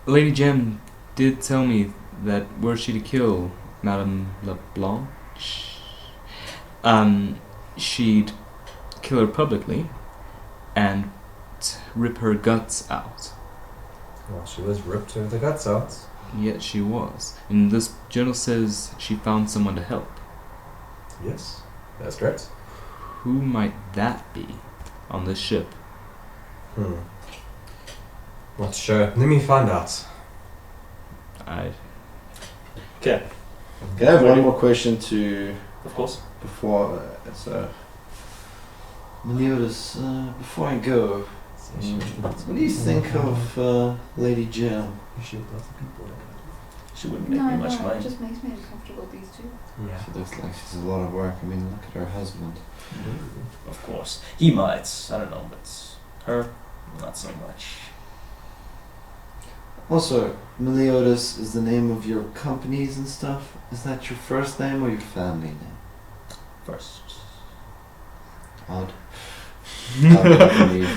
Lady Gem did tell me that were she to kill Madame LeBlanche, she'd kill her publicly and rip her guts out. Well, she was ripped her the guts out. Yet she was. And this journal says she found someone to help. Yes, that's correct. Who might that be on this ship? Not sure. Let me find out. Okay, Can I have one more question to of course. before Meliodas, before I go, what do you think of Lady Jill? She wouldn't make No, me much it money. just makes me uncomfortable, these two. Yeah. She looks like she's a lot of work. I mean, look at her husband. Of course. He might. I don't know, but her, not so much. Also, Meliodas is the name of your companies and stuff. Is that your first name or your family name? First. Odd. I don't believe.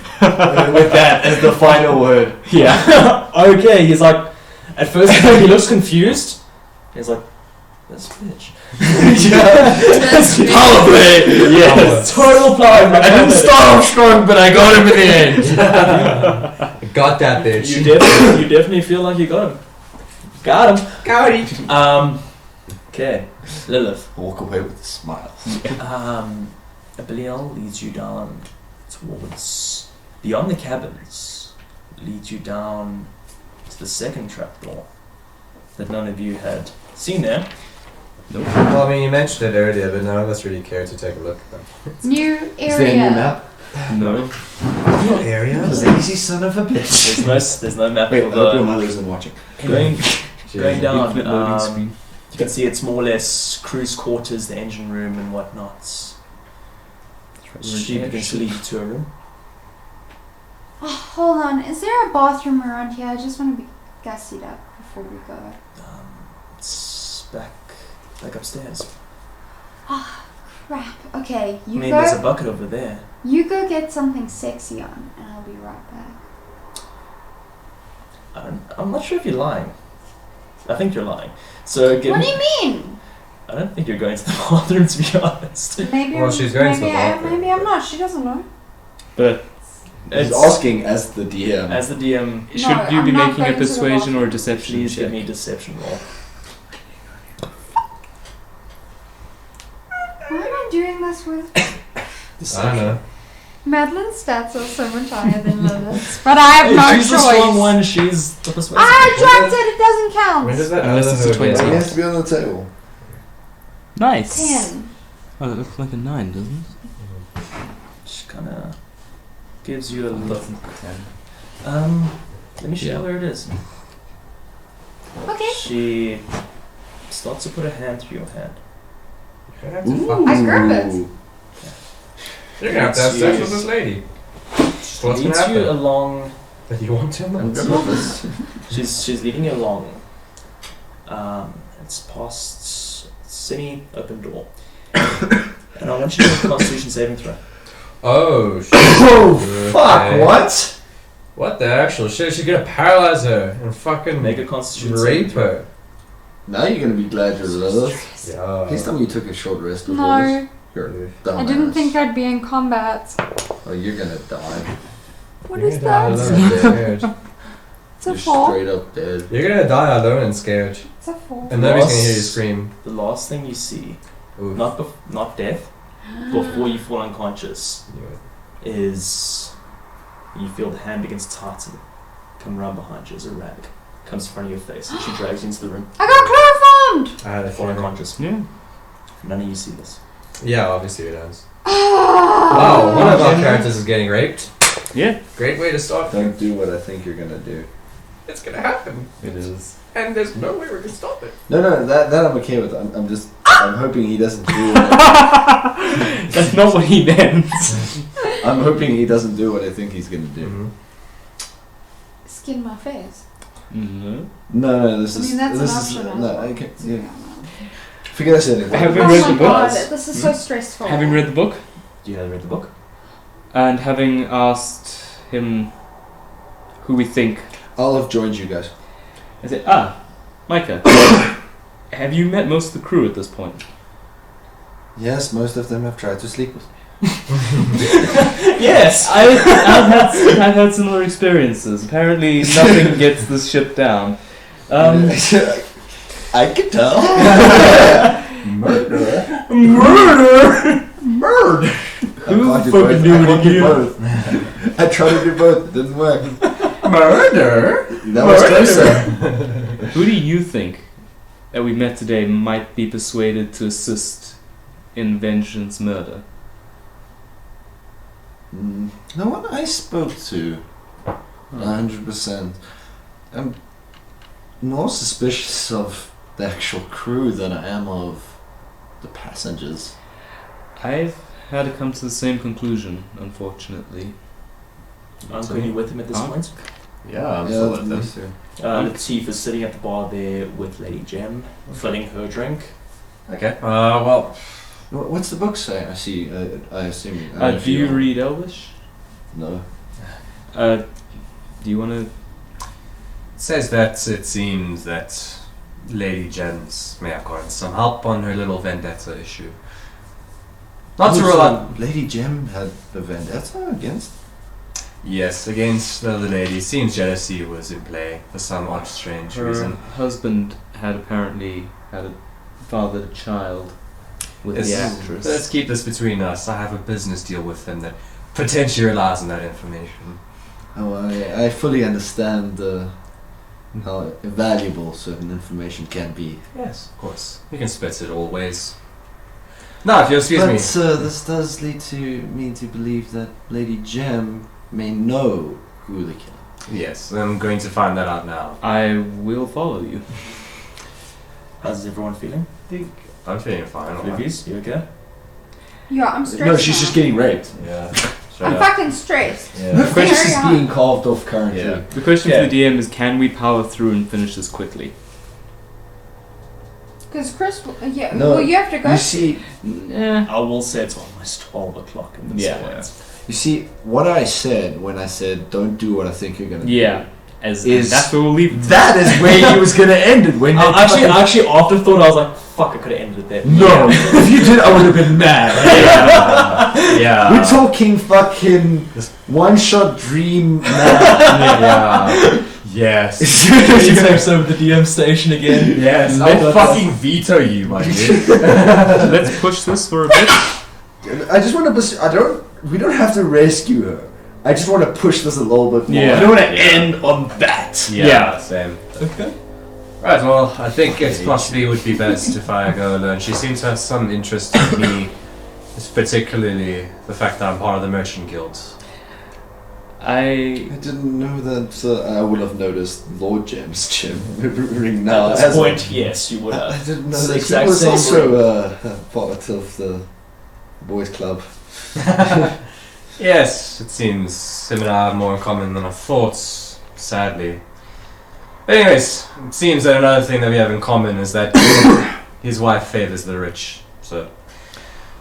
With that as the final word. Yeah. Okay, he's like, at first he looks confused. He's like, this bitch. Probably. Yes. Total plan. I didn't start off strong, but I got him in the end. Got that bitch. You definitely feel like you got him. Got him. Got it. Okay. Lilith. Walk away with a smile. Belial leads you down towards beyond the cabins. Leads you down to the second trapdoor that none of you had seen there. Nope. Well, I mean, you mentioned it earlier, but none of us really care to take a look at them. New Is there a new area. map? No. New area? Lazy son of a bitch. There's no map Wait, I of hope your the mother isn't watching. going down. Infinite loading screen. You can see it's more or less crew's quarters, the engine room, and whatnot. She begins to lead you to a room. Oh, hold on. Is there a bathroom around here? I just want to be gussied up before we go. It's back upstairs. Crap. Okay, I you mean, there's a go. bucket over there. You go get something sexy on, and I'll be right back. I'm not sure if you're lying. I think you're lying. So give What do me. you mean? I don't think you're going to the bathroom, to be honest. Maybe. Well, she's going to the maybe bathroom. maybe I'm not. She doesn't know. But He's asking as the DM. As the DM, should No, you be I'm not making a going to the persuasion or bathroom. a deception please check? give me a deception roll. Who am I doing this with? I don't know. Madeline's stats are so much higher than Lilith's, but I have no she's choice. the strong one. She's the persuasive. I dropped it. It doesn't count. When does that Unless other it's a hood 20. go? It has to be on the table. Nice. 10. Oh, that looks like a 9, doesn't it? She kind of gives you a look. 10. Let me show you Yeah. where it is. Okay. She starts to put a hand through your hand. You're gonna have to fuck I this- grab it. You're gonna have to have sex with this lady. She What's gonna leads you happen? along. That you want to know? I'm good with this. She's leading you along. It's past semi-open door, and I want you to make a Constitution saving throw. Oh, shit. Oh, fuck, Okay. what? What the actual shit? She's gonna paralyze her and fucking Make a Constitution saving rape throw. her. Now you're gonna be glad you're Lilith. Yeah. Please tell me you took a short rest before this. No, You're a I dumbass. I didn't think I'd be in combat. Oh, you're gonna die. What You're is gonna die that? alone and scared. It's a You're 4. straight up dead. You're gonna die alone and scared. It's a 4. And nobody's gonna Lost. hear you scream. The last thing you see, Oof. not death, before you fall unconscious, Knew it. is you feel the hand begins to tighten, come around behind you as a rag comes in front of your face, and she drags you into the room. I got chloroformed! I had a Fall feeling. unconscious. Yeah. None of you see this. Yeah, obviously it does. Oh, Wow, one of our characters is getting raped. Yeah. Great way to start. Don't do what I think you're gonna do. It's gonna happen. It is. And there's no way we can stop it. No, that I'm okay with. I'm hoping he doesn't do it. That's not what he meant. I'm hoping he doesn't do what I think he's gonna do. Mm-hmm. Skin my face. No. No, this I is mean, that's this an is option as no. well. I can't. Yeah. Forget I said anything. Have you Oh read my the book? god, this is so stressful. Having read the book You have read the book? and having asked him who we think, I'll have joined you guys. I said, Micah, have you met most of the crew at this point? Yes, most of them have tried to sleep with me. Yes. I've had similar experiences. Apparently, nothing gets this ship down. I can tell. Murder. Who fucking knew it again? both. I tried to do both. It didn't work. Murder. That was closer. Who do you think that we met today might be persuaded to assist in Vengeance murder? No one I spoke to. 100%. I'm more suspicious of the actual crew than I am of the passengers. I've had to come to the same conclusion, unfortunately. Uncle, you with him at this Huh? point? Yeah, I'm Yeah, still with them. that's it. Latif is sitting at the bar there with Lady Gem, filling her drink. Okay. Well, What's the book say? I see. I assume. Do you read Elvish? No. Do you want to... it says that it seems that Lady Jens may have gotten some help on her little vendetta issue. Not to rule out. Lady Gem had a vendetta against. Yes, against the other lady. Seems jealousy was in play for some odd, strange Her reason. husband had apparently fathered a child with the Let's actress. keep this between us. I have a business deal with them that potentially relies on that information. Oh, I fully understand how valuable certain information can be. Yes, of course. We can split it all ways. Now, if you'll excuse But me. this does lead to me to believe that Lady Gem may know who the killer. Yes, I'm going to find that out now. I will follow you. How's everyone feeling? I'm feeling fine. alright. Luvies, you okay? Yeah, I'm stressed. No, she's now. just getting raped. Yeah. I'm fucking stressed. Her Yeah. face Very is hot. being carved off currently. Yeah. The question Yeah. for the DM is, can we power through and finish this quickly? Because Chris, yeah, No, well, you have to go. You see, I will say it's almost 12 o'clock in this Yeah. point. you see, what I said when I said don't do what I think you're gonna Yeah. As Is- that's where we'll leave it. That is where he was gonna end it. When Actually, afterthought, I was like, fuck, I could have ended it there. no, if you did, I would have been mad. Yeah. We're talking fucking one-shot dream man. Yeah. Yes. As soon as you Takes over the DM station again. Yes. I'll fucking veto you, my dude. Let's push this for a bit. I just want to. We don't have to rescue her. I just want to push this a little bit more. Yeah. I don't want to end on that. Yeah. Same. Okay. Right, well, I think it possibly would be best if I go alone. She seems to have some interest in me, particularly the fact that I'm part of the Merchant Guild. I I didn't know that. I would have noticed Lord Gem's gym ring now. At this point, yes, you would I have. didn't know It's the that he exact was same also part of the boys' club. Yes, it seems him and I have more in common than I thought, sadly. But anyways, it seems that another thing that we have in common is that his wife favors the rich. So,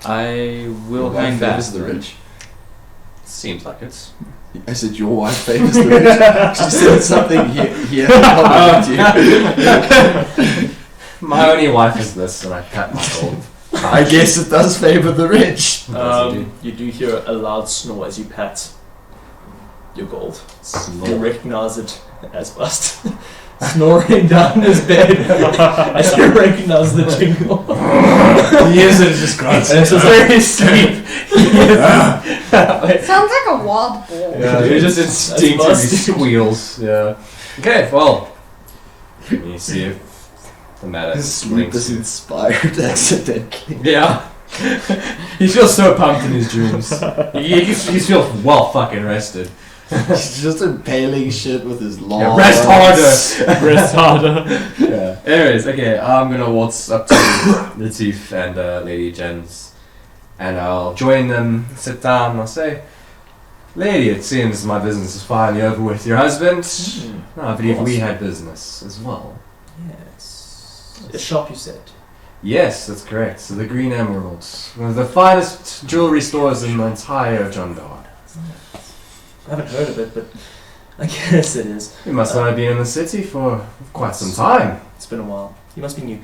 will hang back. Favors the rich. seems like it. I said your wife favors the rich. She said something here. My only wife is this, and I pat my gold. I guess it does favor the rich. You do hear a loud snore as you pat your gold. You Snore. recognize it as Bust. Snoring down his bed as you recognize the jingle. He is it just grunts. And it's just like his sleep. Sounds like a wild boar. Yeah, he just That's instinctively busted. squeals. Yeah. Okay, well. Let me see if the matter His sleep is inspired accidentally. Yeah. He feels so pumped in his dreams. He feels well fucking rested. He's just impaling shit with his long Yeah, rest harder. Rest harder. Yeah. Anyways, okay, I'm gonna waltz up to Latif and Lady Jens, and I'll join them, sit down, and I'll say, Lady, it seems my business is finally over with your husband. No, I believe we had business as well. Yes. A shop, you said. Yes, that's correct. So the Green Emerald, one of the finest jewelry stores in the entire Jundar. I haven't heard of it, but I guess it is. You must not have been in the city for quite some time. It's been a while. You must be new.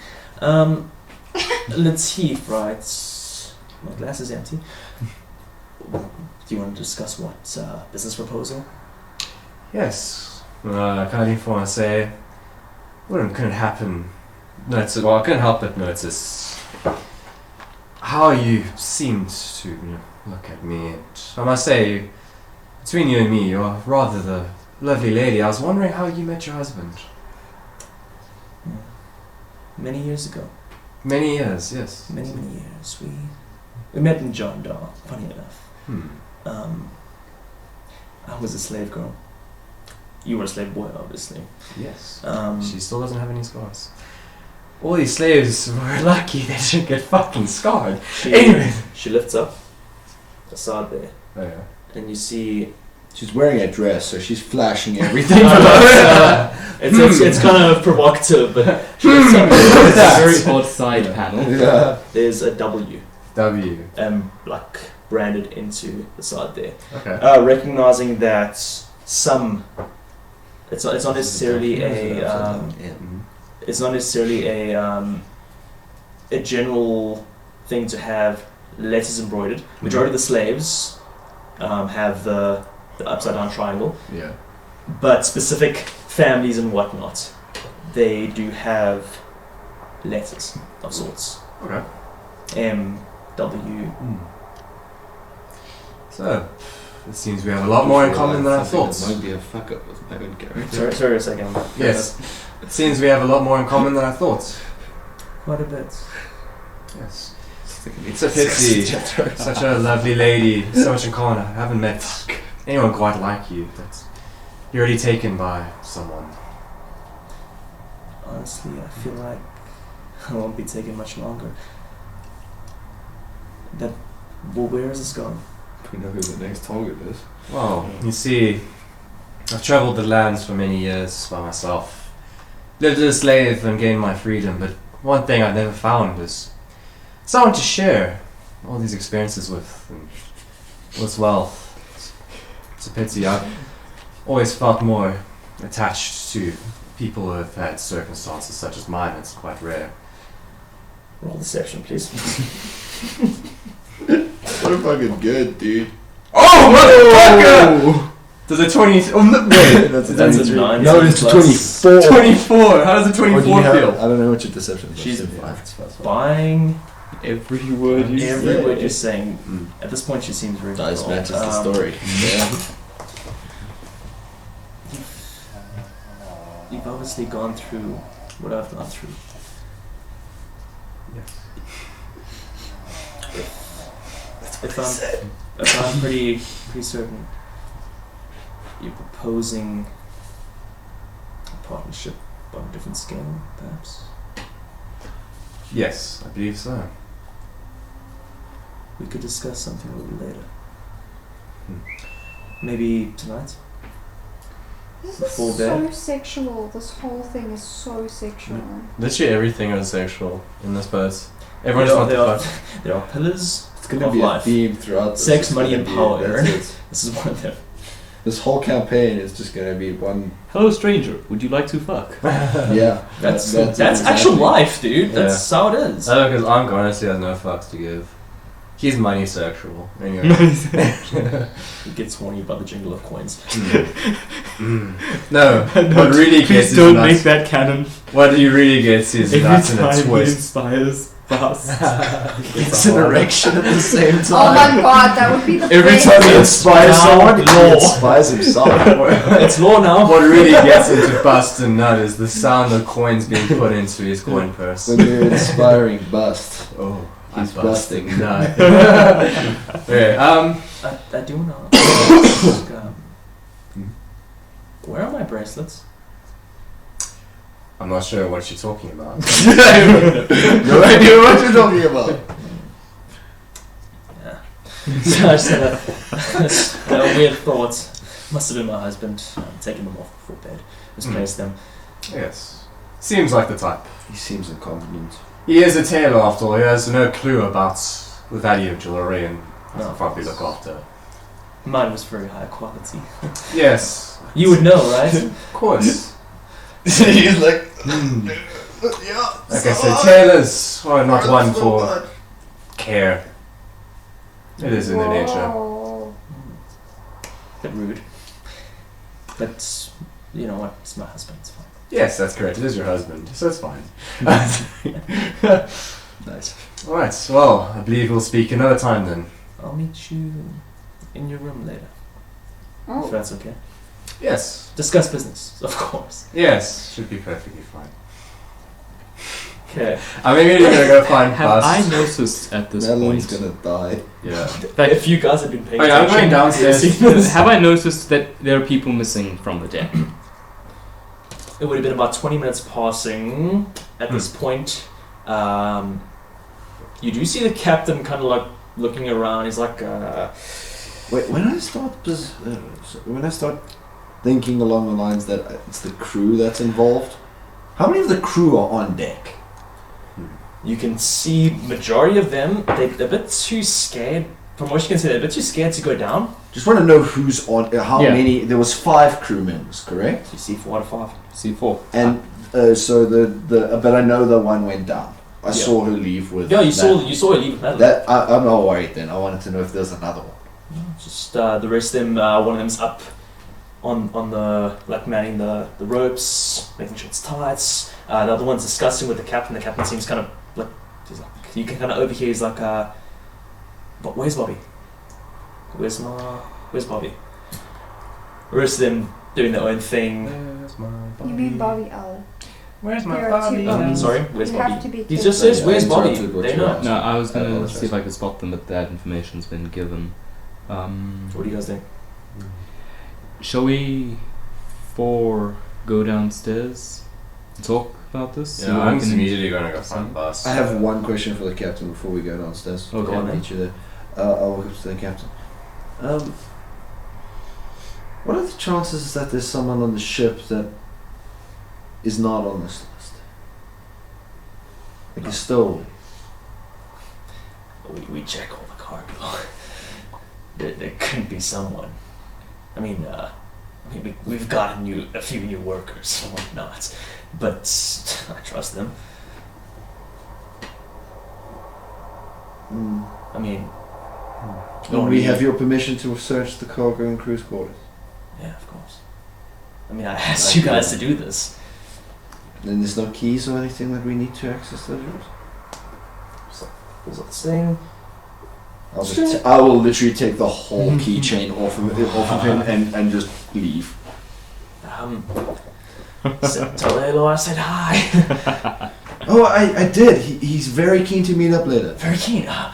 Latif writes. My glass is empty. Do you want to discuss what business proposal? Yes. Kind of want to say, couldn't happen. Notice, well, I couldn't help but notice how you seemed to look at me. And I must say, between you and me, you're rather the lovely lady. I was wondering how you met your husband. Many years ago. Many years, yes. Many years. We met in John Dar, funny enough. I was a slave girl. You were a slave boy, obviously. Yes. Um, She still doesn't have any scars. All these slaves were lucky they didn't get fucking scarred. Anyway. She lifts up a sword there, Oh, yeah. and you see She's wearing a dress, so she's flashing everything. it's kind of provocative, but she lifts up. It's a very odd side panel. Yeah. There's a W, W. like branded into the side there. Okay. Recognizing that it's not necessarily it's not necessarily a general thing to have letters embroidered. Majority of the slaves have the upside down triangle, Yeah. but specific families and whatnot, they do have letters of sorts. Okay. M, W. So, it seems we have a lot more in common than I thought. Might be a fuck up with my own character. Sorry a second. Yes. It seems we have a lot more in common than I thought. Quite a bit. Yes. It's a pity. Such a lovely lady. So much in common. I haven't met anyone quite like you. But you're already taken by someone. Honestly, I feel like I won't be taking much longer. Well, where is this going? We know who the next target is. Well, you see, I've travelled the lands for many years by myself. Lived as a slave and gained my freedom, but one thing I've never found was someone to share all these experiences with, and with wealth. It's a pity. I've always felt more attached to people who have had circumstances such as mine. It's quite rare. Roll deception, please. What a fucking good dude. Oh, motherfucker! Does a 20... Oh, no, wait. That's That's a 9. No, it's a 24. 24! How does a 24 feel? I don't know what your deception is. She's It's buying Every word you every say. word you're saying. At this point, she seems very Dice cool. matches the story. You've obviously gone through what I've gone through. If I'm pretty certain, you're proposing a partnership on a different scale, perhaps. Yes, I believe so. We could discuss something a little later. Maybe tonight. This Before is bed? so sexual. This whole thing is so sexual. Literally everything is sexual in this post. Everyone just wants to fuck. There are pillars It's gonna of be life. a theme throughout this. Sex, It's money, gonna and be- power, that's Aaron. it. This is one of them. This whole campaign is just gonna be one. Hello, stranger. Would you like to fuck? Yeah. That's exactly. actual life, dude. Yeah. That's how it is. Because Unc honestly has no fucks to give. He's money sexual. Anyway. He gets horny by the jingle of coins. No, what really gets Please is don't nuts. make that canon. What you really gets is Every nuts and a time he twist. inspires bust. It's an erection at the same Oh my time. god, that would be the Every best. time he inspires Now someone, law. he inspires himself. It's law now. What really gets him to bust a nut is the sound of coins being put into his coin purse. When you're inspiring bust, Oh, he's I'm busting. nut. Okay, I do want to ask, where are my bracelets? I'm not sure what you're talking about. No idea what you're talking about. Yeah. So I just had a weird thought. Must have been my husband. Taking them off before bed. Misplaced them. Yes. Seems like the type. He seems incompetent. He is a tailor after all. He has no clue about the value of jewellery and has No. to probably look after. Mine was very high quality. Yes. You would know, right? Of course. He's like, Yeah. Like I said, tailors are not one for care. It is in their nature. Whoa. bit rude. But you know what? It's my husband. It's fine. Yes, that's correct. It is your husband, so it's fine. Nice. Alright, well, I believe we'll speak another time then. I'll meet you in your room later, if Oh, that's okay. Yes. Discuss business, of course. Yes, should be perfectly fine. Okay. I'm immediately gonna go find Have I Bust. noticed at this Melon's point? gonna die. Yeah. If you guys have been paying Oh, yeah, I'm attention, going downstairs. you've seen this. Have I noticed that there are people missing from the deck? It would have been about 20 minutes passing at this point. You do see the captain kind of like looking around. He's like, Wait, when I start thinking along the lines that it's the crew that's involved, how many of the crew are on deck? you can see majority of them, they're a bit too scared. From what you can see, they're a bit too scared to go down. Just want to know who's on. How Yeah. many? There was 5 crew members, correct? You see 4 out of 5. C4. And so but I know the one went down. I Yeah. saw her leave with. Yeah, you that. saw her leave with Madeline. That I'm not worried then. I wanted to know if there's another one. Just the rest of them, one of them's up on the, like, manning the ropes, making sure it's tight. The other one's discussing with the captain. The captain seems kind of like, he's like, you can kind of overhear, he's like, but where's Bobby? Where's Bobby? The rest of them doing their own thing. Where's my Bobby? you mean Bobby Owl. Where's There my are Bobby? two Sorry, where's you Bobby? have to be He just says, Yeah, where's I Bobby? interrupted what They you know. asked. No, I was I gonna apologize. see if I could spot them, but that information's been given. What do you guys think? Shall we go downstairs and talk about this? See Yeah, what we I'm can- immediately gonna go find Bust. I have one question for the captain before we go downstairs. Okay. I'll meet you there. I'll walk up to the captain. What are the chances that there's someone on the ship that is not on this list? Like a stowaway. We check all the cargo. there couldn't be someone. I mean, we've got a few new workers and whatnot, but I trust them. I mean, And we have your permission to search the cargo and crew's quarters. yeah, of course. I mean, I asked you guys to do this. And there's no keys or anything that we need to access those rooms? Pulls up this thing. I will literally take the whole keychain off of him and just leave. Tell Elo I said hi. Oh, I did. He's very keen to meet up later. Very keen. I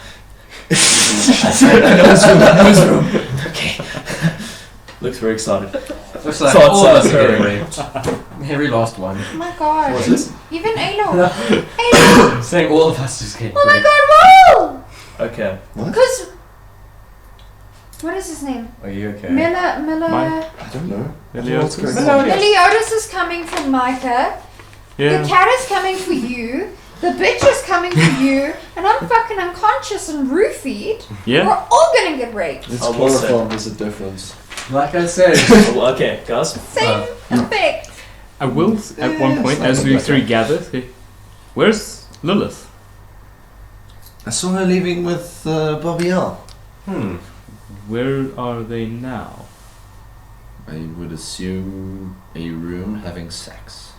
know his room. Okay. Looks very excited. Looks like Thoughts all of us are are getting occurring. raped. Every last one. Oh my god. What's this? Even Alo. Alo. Saying all of us just getting Oh my raped. god, whoa! Okay. Because. What is his name? Are you okay? Miller. Mike. I don't know. Meliodas? What's going on? Meliodas is coming from Micah. Yeah. The cat is coming for you. The bitch is coming for you. And I'm fucking unconscious and roofied. Yeah. We're all gonna get raped. It's I will say. chloroform. There's a difference. Like I said. Oh, well, okay, guys. Same effect. I will, at one point, as we three gather, say, where's Lilith? I saw her leaving with Bobby L. Where are they now? I would assume a room having sex.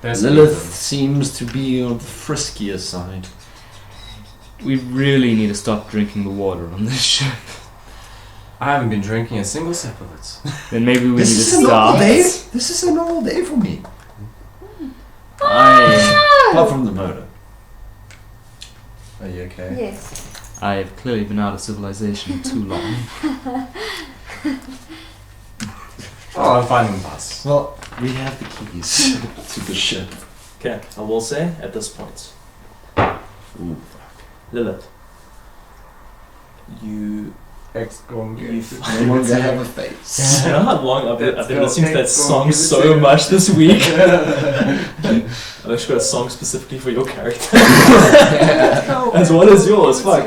There's Lilith seems to be on the friskier side. We really need to stop drinking the water on this ship. I haven't been drinking a single sip of it. Then maybe we This need is to a normal stop. day. This is a normal day for me. I Apart from the murder. Are you okay? Yes. have clearly been out of civilization too long. Oh, I'm finding Bust. Well, we have the keys to the ship. Okay, I will say at this point, Ooh. Lilith, you Ex-con. No longer have a face. you know how long I've been Let's listening to go, that let's go, song give it so to- much this week. I've actually got a song specifically for your character. As well as yours, fuck.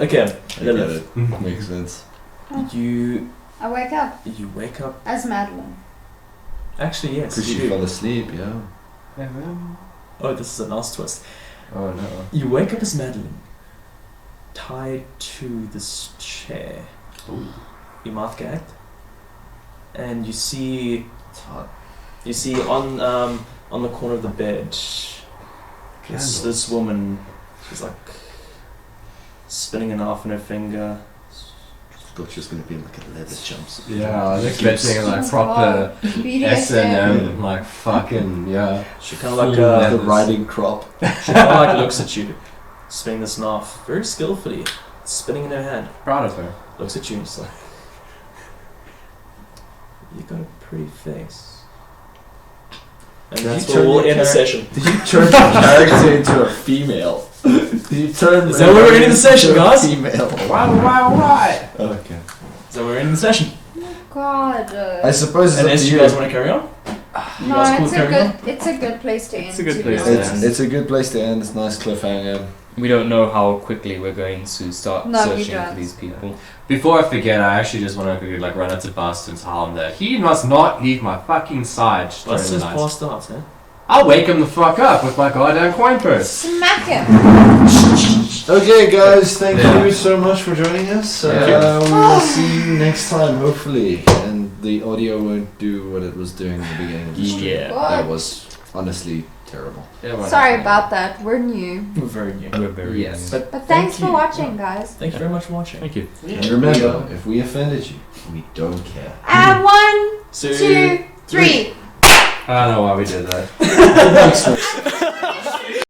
Okay, I get Lilith, it. Makes sense. you I wake up wake up. as Madeline. Actually, yes, Because you she do. fell asleep, yeah. Oh, this is a nice twist. Oh no. You wake up as Madeline, tied to this chair. Ooh. Your mouth gagged. and you see on the corner of the bed this woman. She's like spinning a knife in her finger. Thought she was going to be in like a leather jumpsuit. Yeah, I was expecting like proper S&M, like fucking, yeah. She kind of like The riding crop. she kind of like looks at you, spinning this knife very skillfully, spinning in her hand. Proud of her. Looks at you and is like, "You got a pretty face." And Did that's you where turn we'll your end the char- session. Did you turn your character into a female? Did you turn? Is that where we're ending the session, into a guys? Female. Why? Okay. So we're ending the session. God. I suppose it's up Unless to you guys want to carry on. You No, guys cool it's a carrying on? good. It's a good place to end. It's a good to be place to honest. end. It's a good place to end. It's a nice cliffhanger. We don't know how quickly we're going to start No, we searching for don't. these people. Before I forget, I actually just want to like run out to Bast and tell him that he must not leave my fucking side during Let's the just night. pass out, eh? I'll wake him the fuck up with my goddamn coin purse. Smack him. Okay, guys, thank Yeah. you so much for joining us. Thank you. We will see you next time, hopefully. And the audio won't do what it was doing in the beginning of the stream. Yeah. That God. was honestly terrible. Yeah, why Sorry not? about that. We're new. We're very new. We're very Yes. young. But thanks thank for you. watching, guys. Thank you very much for watching. Thank you. And remember, if we offended you, we don't care. And 1, 2, 3. I don't know why we did that. Thanks.